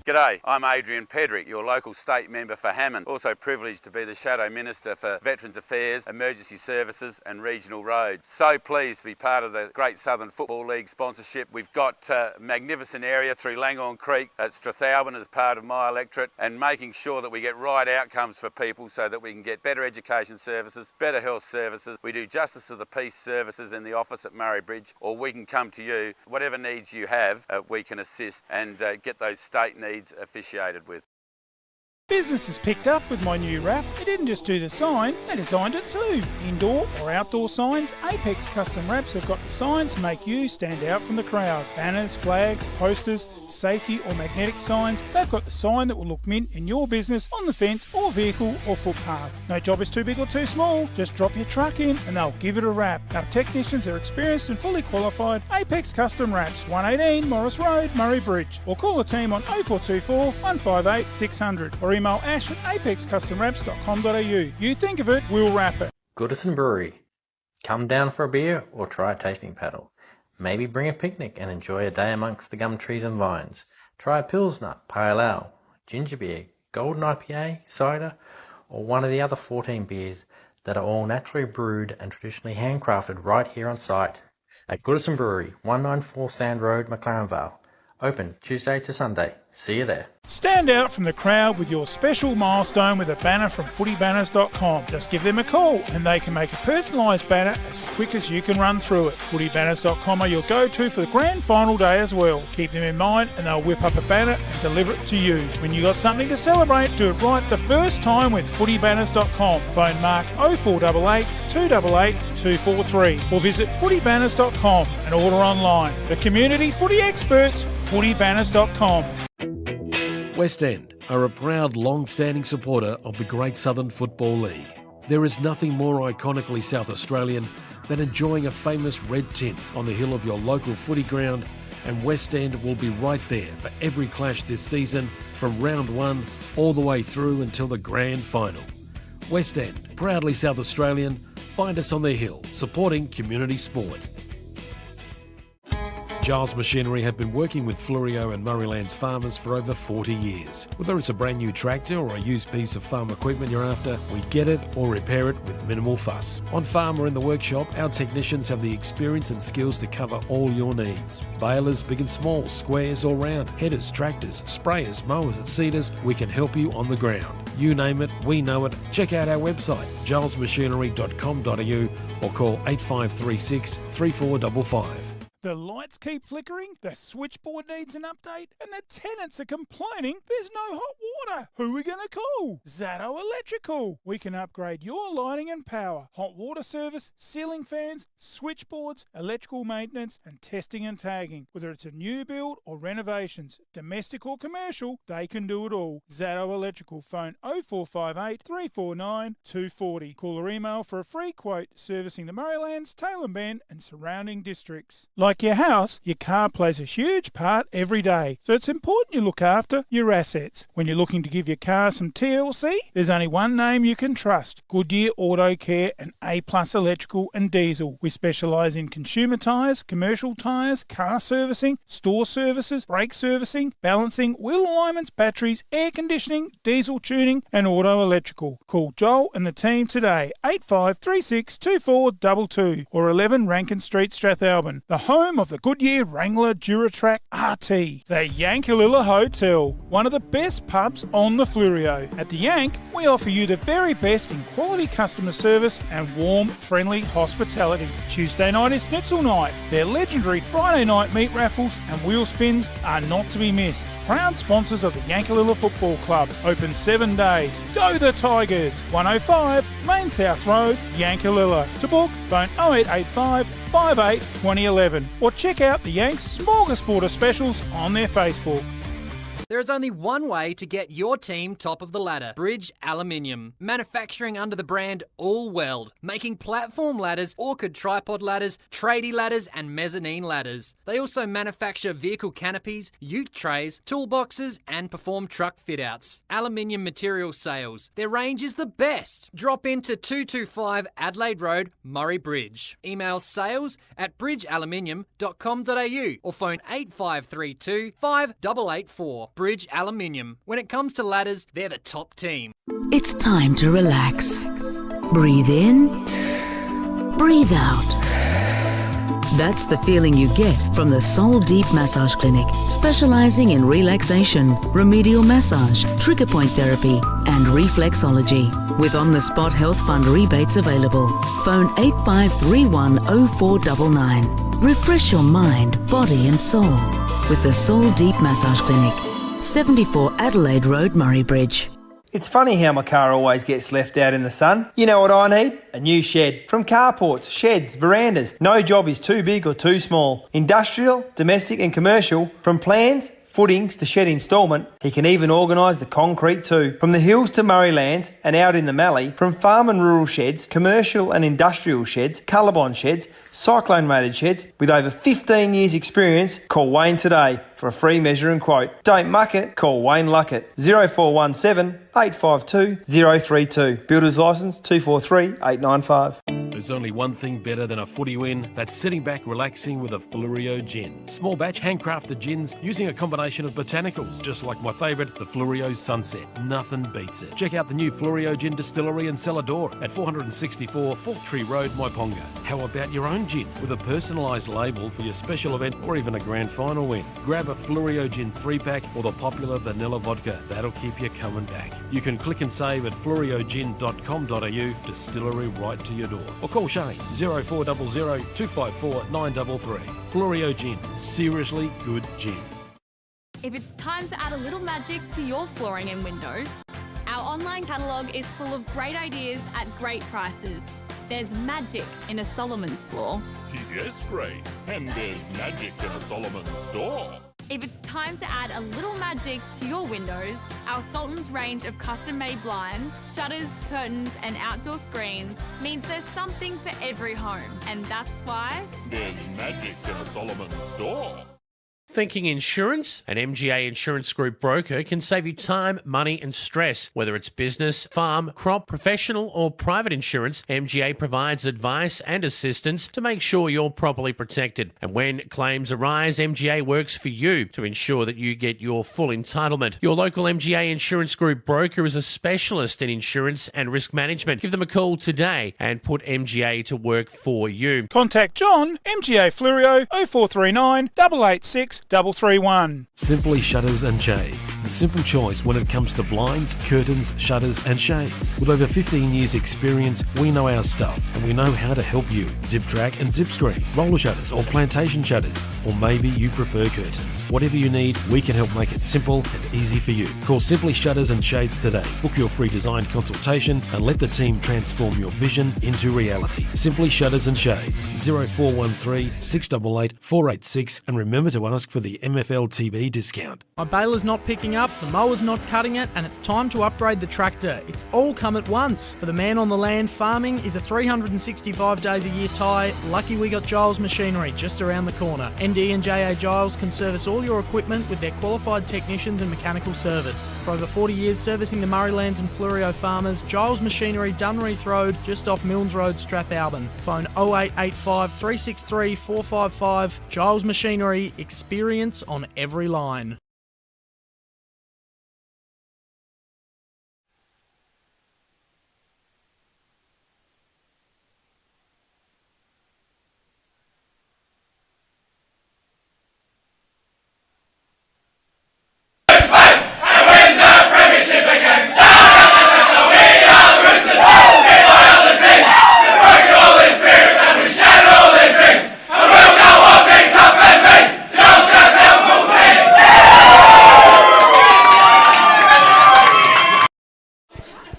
G'day, I'm Adrian Pedrick, your local state member for Hammond. Also privileged to be the Shadow Minister for Veterans Affairs, Emergency Services and Regional Roads. So pleased to be part of the Great Southern Football League sponsorship. We've got a magnificent area through Langons Creek at Strathalbyn as part of my electorate, and making sure that we get right outcomes for people so that we can get better education services, better health services. We do Justice of the Peace services in the office at Murraybridge, or we can come to you. Whatever needs you have, we can assist and get those state needs officiated with. Business has picked up with my new wrap. They didn't just do the sign, they designed it too. Indoor or outdoor signs, Apex Custom Wraps have got the sign to make you stand out from the crowd. Banners, flags, posters, safety or magnetic signs, they've got the sign that will look mint in your business, on the fence or vehicle or footpath. No job is too big or too small, just drop your truck in and they'll give it a wrap. Our technicians are experienced and fully qualified. Apex Custom Wraps, 118 Morris Road, Murray Bridge. Or call the team on 0424 158 600 or email ash at apexcustomwraps.com.au. You think of it, we'll wrap it. Goodyear Brewery. Come down for a beer or try a tasting paddle. Maybe bring a picnic and enjoy a day amongst the gum trees and vines. Try a Pilsner, Pale Ale, Ginger Beer, Golden IPA, cider, or one of the other 14 beers that are all naturally brewed and traditionally handcrafted right here on site at Goodyear Brewery, 194 Sand Road, McLaren Vale. Open Tuesday to Sunday. See you there. Stand out from the crowd with your special milestone with a banner from footybanners.com. Just give them a call and they can make a personalised banner as quick as you can run through it. Footybanners.com are your go-to for the grand final day as well. Keep them in mind and they'll whip up a banner and deliver it to you. When you got something to celebrate, do it right the first time with footybanners.com. Phone Mark 0488 288 243 or visit footybanners.com and order online. The community footy experts, footybanners.com. West End are a proud long-standing supporter of the Great Southern Football League. There is nothing more iconically South Australian than enjoying a famous red tint on the hill of your local footy ground, and West End will be right there for every clash this season from round one all the way through until the grand final. West End, proudly South Australian, find us on the hill, supporting community sport. Giles Machinery have been working with Fleurieu and Murraylands farmers for over 40 years. Whether it's a brand new tractor or a used piece of farm equipment you're after, we get it or repair it with minimal fuss. On farm or in the workshop, our technicians have the experience and skills to cover all your needs. Balers, big and small, squares or round, headers, tractors, sprayers, mowers and seeders, we can help you on the ground. You name it, we know it. Check out our website, gilesmachinery.com.au or call 8536 3455. The lights keep flickering, the switchboard needs an update, and the tenants are complaining there's no hot water. Who are we going to call? Zato Electrical. We can upgrade your lighting and power, hot water service, ceiling fans, switchboards, electrical maintenance, and testing and tagging. Whether it's a new build or renovations, domestic or commercial, they can do it all. Zato Electrical. Phone 0458 349 240. Call or email for a free quote servicing the Murraylands, Tailem Bend, and surrounding districts. Like your house, your car plays a huge part every day, so it's important you look after your assets. When you're looking to give your car some TLC, there's only one name you can trust: Goodyear Auto Care and A+ Electrical and Diesel. We specialise in consumer tyres, commercial tyres, car servicing, store services, brake servicing, balancing, wheel alignments, batteries, air conditioning, diesel tuning and auto electrical. Call Joel and the team today, 8536 2422 or 11 Rankin Street, Strathalbyn. The home of the Goodyear Wrangler Duratrack RT. The Yankalilla Hotel, one of the best pubs on the Fleurieu. At the Yank, we offer you the very best in quality customer service and warm, friendly hospitality. Tuesday night is Schnitzel night. Their legendary Friday night meat raffles and wheel spins are not to be missed. Proud sponsors of the Yankalilla Football Club. Open 7 days. Go the Tigers! 105 Main South Road, Yankalilla. To book, phone 0885 58 2011 or check out the Yanks Smorgasbord of specials on their Facebook. There is only one way to get your team top of the ladder. Bridge Aluminium. Manufacturing under the brand All Weld. Making platform ladders, orchid tripod ladders, tradie ladders and mezzanine ladders. They also manufacture vehicle canopies, ute trays, toolboxes and perform truck fit-outs. Aluminium material sales. Their range is the best. Drop into 225 Adelaide Road, Murray Bridge. Email sales@bridgealuminium.com.au or phone 8532 5884. Bridge Aluminium. When it comes to ladders, they're the top team. It's time to relax. Breathe in, breathe out. That's the feeling you get from the Soul Deep Massage Clinic, specialising in relaxation, remedial massage, trigger point therapy and reflexology. With on-the-spot health fund rebates available. Phone 8531 0499. Refresh your mind, body and soul with the Soul Deep Massage Clinic. 74 Adelaide Road, Murray Bridge. It's funny how my car always gets left out in the sun. You know what I need? A new shed. From carports, sheds, verandas, no job is too big or too small. Industrial, domestic and commercial, from plans, footings to shed instalment, he can even organise the concrete too. From the hills to Murraylands and out in the Mallee, from farm and rural sheds, commercial and industrial sheds, Colorbond sheds, cyclone rated sheds, with over 15 years experience, call Wayne today for a free measure and quote. Don't muck it, call Wayne Luckett. 0417 852 032. Builder's licence 243 895. There's only one thing better than a footy win. That's sitting back relaxing with a Fluorio gin. Small batch handcrafted gins using a combination of botanicals, just like my favourite, the Fluorio Sunset. Nothing beats it. Check out the new Fluorio Gin Distillery and Cellar Door at 464 Fork Tree Road, Myponga. How about your own gin with a personalised label for your special event or even a grand final win? Grab a Fluorio Gin 3-pack or the popular vanilla vodka. That'll keep you coming back. You can click and save at fluoriogin.com.au, distillery right to your door. Or call Shane 0400 254 933. Fluorio Gin, seriously good gin. If it's time to add a little magic to your flooring and windows, our online catalogue is full of great ideas at great prices. There's magic in a Solomon's floor. Yes, Grace, and there's magic in a Solomon's store. If it's time to add a little magic to your windows, our Sultan's range of custom-made blinds, shutters, curtains and outdoor screens means there's something for every home. And that's why there's magic in a Solomon's store. Thinking insurance? An MGA Insurance Group broker can save you time, money and stress. Whether it's business, farm, crop, professional or private insurance, MGA provides advice and assistance to make sure you're properly protected. And when claims arise, MGA works for you to ensure that you get your full entitlement. Your local MGA Insurance Group broker is a specialist in insurance and risk management. Give them a call today and put MGA to work for you. Contact John, MGA Fluorio 0439 886 331. Simply Shutters and Shades. The simple choice when it comes to blinds, curtains, shutters and shades. With over 15 years experience, we know our stuff and we know how to help you. Zip track and zip screen, roller shutters or plantation shutters, or maybe you prefer curtains. Whatever you need, we can help make it simple and easy for you. Call Simply Shutters and Shades today. Book your free design consultation and let the team transform your vision into reality. Simply Shutters and Shades. 0413 688 486, and remember to ask for the MFLTV discount. My baler's not picking up, the mower's not cutting it, and it's time to upgrade the tractor. It's all come at once. For the man on the land, farming is a 365 days a year tie. Lucky we got Giles Machinery just around the corner. ND and JA Giles can service all your equipment with their qualified technicians and mechanical service. For over 40 years servicing the Murraylands and Fluorio farmers, Giles Machinery, Dunreath Road, just off Milnes Road, Strathalbyn. Phone 0885 363 455. Giles Machinery, experience on every line.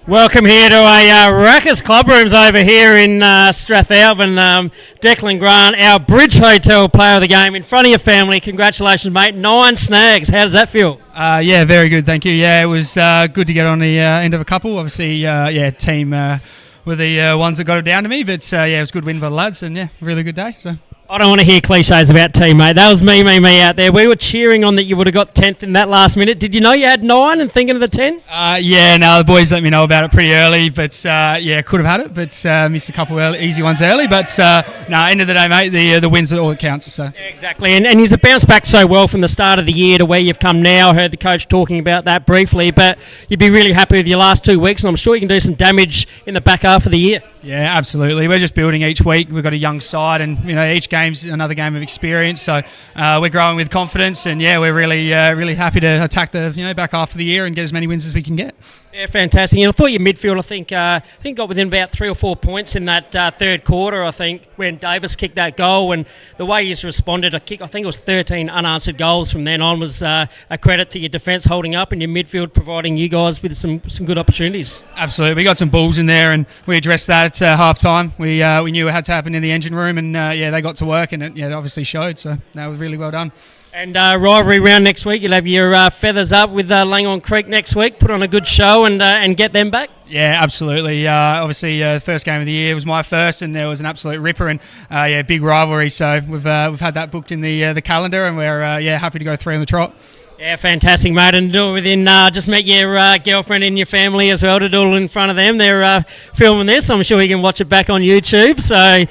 Welcome here to a Rackers Club Rooms over here in Strathalbyn. Declan Grant, our Bridge Hotel player of the game, in front of your family. Congratulations, mate. 9 snags. How does that feel? Yeah, very good, thank you. Yeah, it was good to get on the end of a couple. Obviously, team were the ones that got it down to me, but it was a good win for the lads, and really good day. So. I don't want to hear cliches about team, mate. That was me out there. We were cheering on that you would have got 10th in that last minute. Did you know you had 9 and thinking of the 10? The boys let me know about it pretty early, but could have had it, but missed a couple of easy ones early. But end of the day, mate, the wins are all that counts. So. Yeah, exactly, and you've bounced back so well from the start of the year to where you've come now. I heard the coach talking about that briefly, but you'd be really happy with your last 2 weeks, and I'm sure you can do some damage in the back half of the year. Yeah, absolutely. We're just building each week. We've got a young side, and each game's another game of experience. So we're growing with confidence, and we're really happy to attack the back half of the year and get as many wins as we can get. Yeah, fantastic. And I thought your midfield, I think got within about 3 or 4 points in that third quarter, I think, when Davis kicked that goal. And the way he's responded, I think it was 13 unanswered goals from then on, was a credit to your defence holding up and your midfield providing you guys with some good opportunities. Absolutely. We got some balls in there and we addressed that at half-time. We knew it had to happen in the engine room and, they got to work and it obviously showed. So that was really well done. And rivalry round next week, you'll have your feathers up with Langhorne Creek next week. Put on a good show and get them back. Yeah, absolutely. Obviously, the first game of the year was my first, and there was an absolute ripper. And big rivalry. So we've had that booked in the calendar, and we're happy to go 3 on the trot. Yeah, fantastic, mate. And do it within, just met your girlfriend and your family as well to do it in front of them. They're filming this. I'm sure you can watch it back on YouTube. So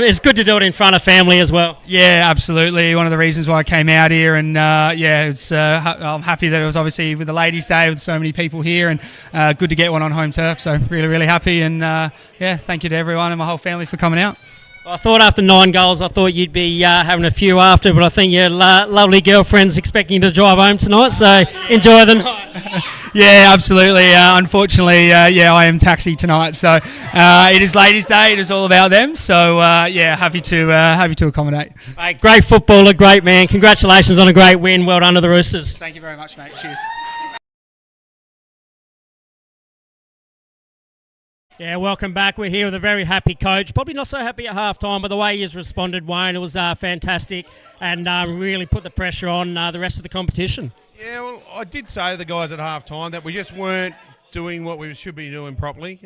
it's good to do it in front of family as well. Yeah, absolutely. One of the reasons why I came out here. And it's I'm happy that it was obviously with the Ladies' Day with so many people here and good to get one on home turf. So really, really happy. And thank you to everyone and my whole family for coming out. I thought after 9 goals, I thought you'd be having a few after, but I think your lovely girlfriend's expecting you to drive home tonight, so enjoy the night. Yeah, absolutely. Unfortunately, I am taxi tonight, so it is Ladies' Day. It is all about them. So happy to accommodate. Mate, great footballer, great man. Congratulations on a great win. Well done to the Roosters. Thank you very much, mate. Cheers. Yeah, welcome back. We're here with a very happy coach. Probably not so happy at half-time, but the way he's responded, Wayne, it was fantastic and really put the pressure on the rest of the competition. Yeah, well, I did say to the guys at half-time that we just weren't doing what we should be doing properly.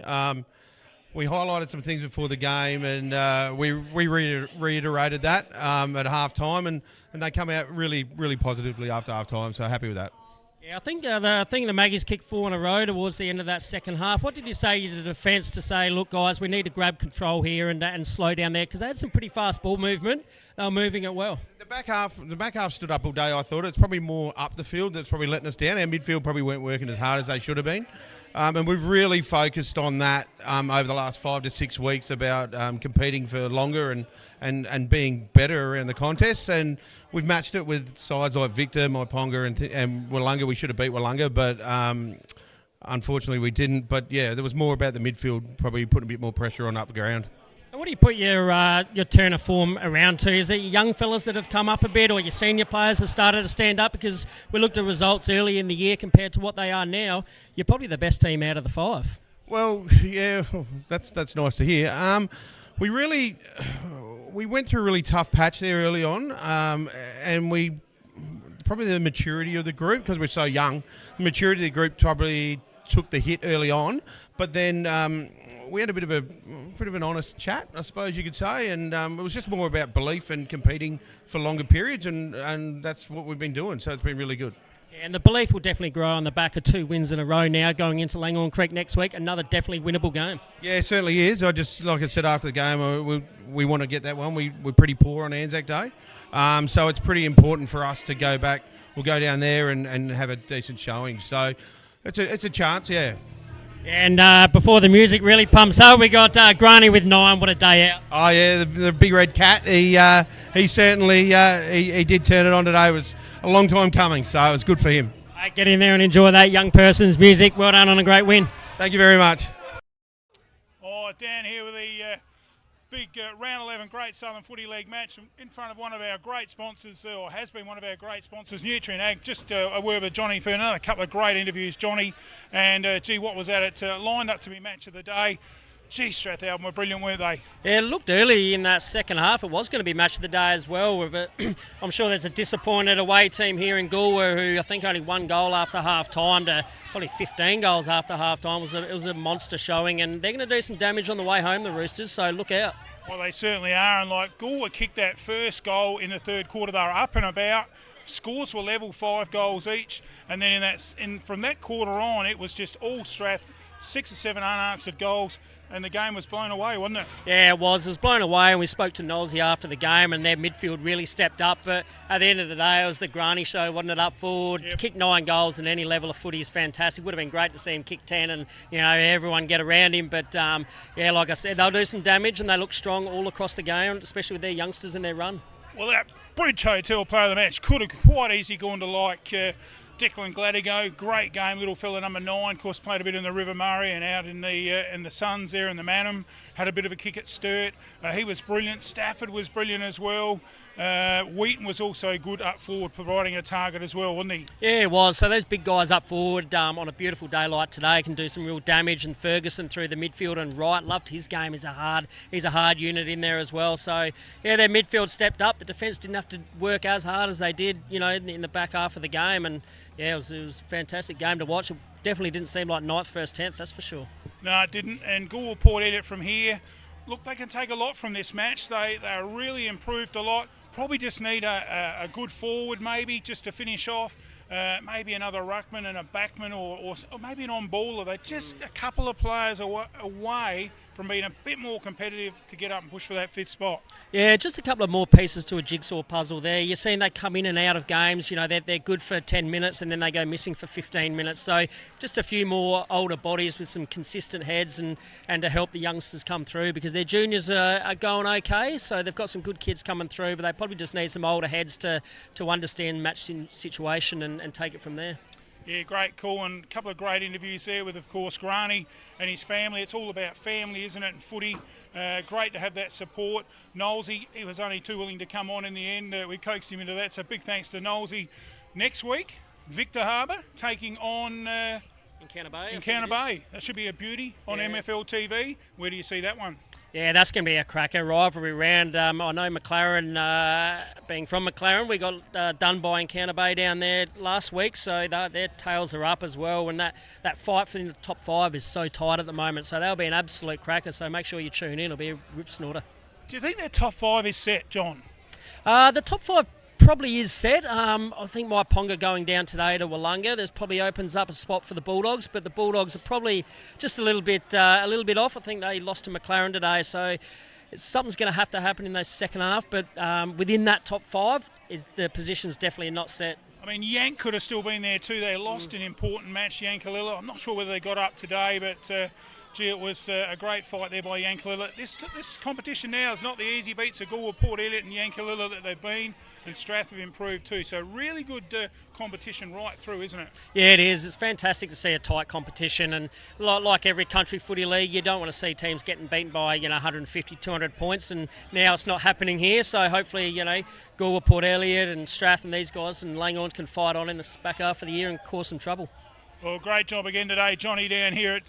We highlighted some things before the game and we reiterated that at half-time and they come out really, really positively after half-time, so happy with that. Yeah, I think the Maggies kicked 4 in a row towards the end of that second half. What did you say to the defence to say, look, guys, we need to grab control here and slow down there? Because they had some pretty fast ball movement. They were moving it well. The back half stood up all day, I thought. It's probably more up the field that's probably letting us down. Our midfield probably weren't working as hard as they should have been. And we've really focused on that over the last 5 to 6 weeks about competing for longer and being better around the contests. And we've matched it with sides like Victor, Maiponga and Wollonga. We should have beat Wollonga, but unfortunately we didn't. But, yeah, there was more about the midfield, probably putting a bit more pressure on up the ground. And what do you put your turn of form around to? Is it your young fellas that have come up a bit or your senior players have started to stand up? Because we looked at results early in the year compared to what they are now. You're probably the best team out of the 5. Well, yeah, that's nice to hear. We went through a really tough patch there early on, and probably the maturity of the group, because we're so young, the maturity of the group probably took the hit early on, but then we had a bit of an honest chat, I suppose you could say, and it was just more about belief and competing for longer periods, and that's what we've been doing, so it's been really good. And the belief will definitely grow on the back of 2 wins in a row now, going into Langhorne Creek next week. Another definitely winnable game. Yeah, it certainly is. Like I said after the game, we want to get that one. We're pretty poor on Anzac Day, so it's pretty important for us to go back. We'll go down there and have a decent showing. So it's a chance, yeah. And before the music really pumps up, we got Granny with 9. What a day out! Oh yeah, the big red cat. He certainly he did turn it on today. It was a long time coming, so it was good for him. Get in there and enjoy that young person's music. Well done on a great win. Thank you very much. Oh, Dan here with the big round 11 Great Southern Footy League match in front of one of our great sponsors, or has been one of our great sponsors, Nutrient Ag. Just a word with Johnny for another couple of great interviews, Johnny. And what was that? It lined up to be match of the day. Gee, Strathalbyn were brilliant, weren't they? Yeah, it looked early in that second half. It was going to be match of the day as well. But I'm sure there's a disappointed away team here in Goolwa who I think only 1 goal after half-time to probably 15 goals after half-time. It was a monster showing, and they're going to do some damage on the way home, the Roosters, so look out. Well, they certainly are, and like Goolwa kicked that first goal in the third quarter, they were up and about. Scores were level, 5 goals each, and then from that quarter on, it was just all Strath, 6 or 7 unanswered goals. And the game was blown away, wasn't it? Yeah, it was. It was blown away, and we spoke to Nosey after the game, and their midfield really stepped up. But at the end of the day, it was the Granny show, wasn't it, up forward? Yep. To kick 9 goals in any level of footy is fantastic. Would have been great to see him kick 10 and, everyone get around him. But, like I said, they'll do some damage, and they look strong all across the game, especially with their youngsters in their run. Well, that Bridge Hotel player of the match could have quite easily gone to Declan Gladigo, great game, little fella number 9. Of course, played a bit in the River Murray and out in the Suns there in the Manham. Had a bit of a kick at Sturt. He was brilliant. Stafford was brilliant as well. Wheaton was also good up forward, providing a target as well, wasn't he? Yeah, it was. So those big guys up forward on a beautiful day like today can do some real damage. And Ferguson through the midfield and Wright loved his game. He's a hard unit in there as well. So yeah, their midfield stepped up. The defence didn't have to work as hard as they did, in the back half of the game. And yeah, it was a fantastic game to watch. It definitely didn't seem like 9th, 1st, 10th, that's for sure. No, it didn't. And Goolwa, Port Elliot from here, look, they can take a lot from this match. They are really improved a lot. Probably just need a good forward maybe just to finish off. Maybe another ruckman and a backman or maybe an on-baller. They're just a couple of players away from being a bit more competitive to get up and push for that 5th spot. Yeah, just a couple of more pieces to a jigsaw puzzle there. You're seeing they come in and out of games. They're good for 10 minutes and then they go missing for 15 minutes. So just a few more older bodies with some consistent heads and to help the youngsters come through, because their juniors are going okay. So they've got some good kids coming through, but they probably just need some older heads to understand match situation and take it from there. Yeah, great call, and a couple of great interviews there with, of course, Granny and his family. It's all about family, isn't it, and footy. Great to have that support. Knowlesy, he was only too willing to come on in the end. We coaxed him into that, so big thanks to Knowlesy. Next week, Victor Harbour taking on... Encounter Bay. Encounter Bay. That should be a beauty on MFLTV. Where do you see that one? Yeah, that's going to be a cracker rivalry round. I know McLaren, being from McLaren, we got done by Encounter Bay down there last week, so their tails are up as well. And that fight for the top 5 is so tight at the moment, so that'll be an absolute cracker. So make sure you tune in; it'll be a rip snorter. Do you think their top 5 is set, John? The top 5 probably is set. I think my Ponga going down today to Wollonga, there's probably opens up a spot for the Bulldogs, but the Bulldogs are probably just a little bit off. I think they lost to McLaren today, so something's going to have to happen in the second half. But within that top 5, the position's definitely not set. I mean, Yank could have still been there too. They lost an important match, Yankalilla. I'm not sure whether they got up today, but gee, it was a great fight there by Yankalilla. This competition now is not the easy beats of Goolwa, Port Elliot and Yankalilla that they've been, and Strath have improved too. So really good competition right through, isn't it? Yeah, it is. It's fantastic to see a tight competition, and like every country footy league, you don't want to see teams getting beaten by 150, 200 points, and now it's not happening here. So hopefully, Goolwa, Port Elliot and Strath and these guys and Langorn can fight on in the back half of the year and cause some trouble. Well, great job again today, Johnny, down here at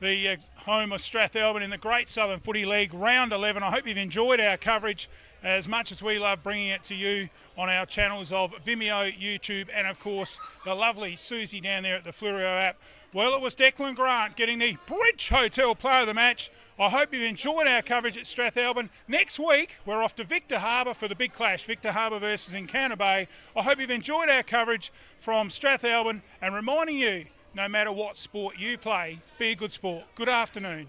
the home of Strathalbyn in the Great Southern Footy League, round 11. I hope you've enjoyed our coverage as much as we love bringing it to you on our channels of Vimeo, YouTube, and of course the lovely Susie down there at the Flurio app. Well, it was Declan Grant getting the Bridge Hotel Player of the Match. I hope you've enjoyed our coverage at Strathalbyn. Next week, we're off to Victor Harbour for the big clash, Victor Harbour versus Encounter Bay. I hope you've enjoyed our coverage from Strathalbyn, and reminding you, no matter what sport you play, be a good sport. Good afternoon.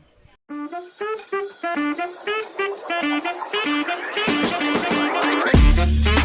Thank you.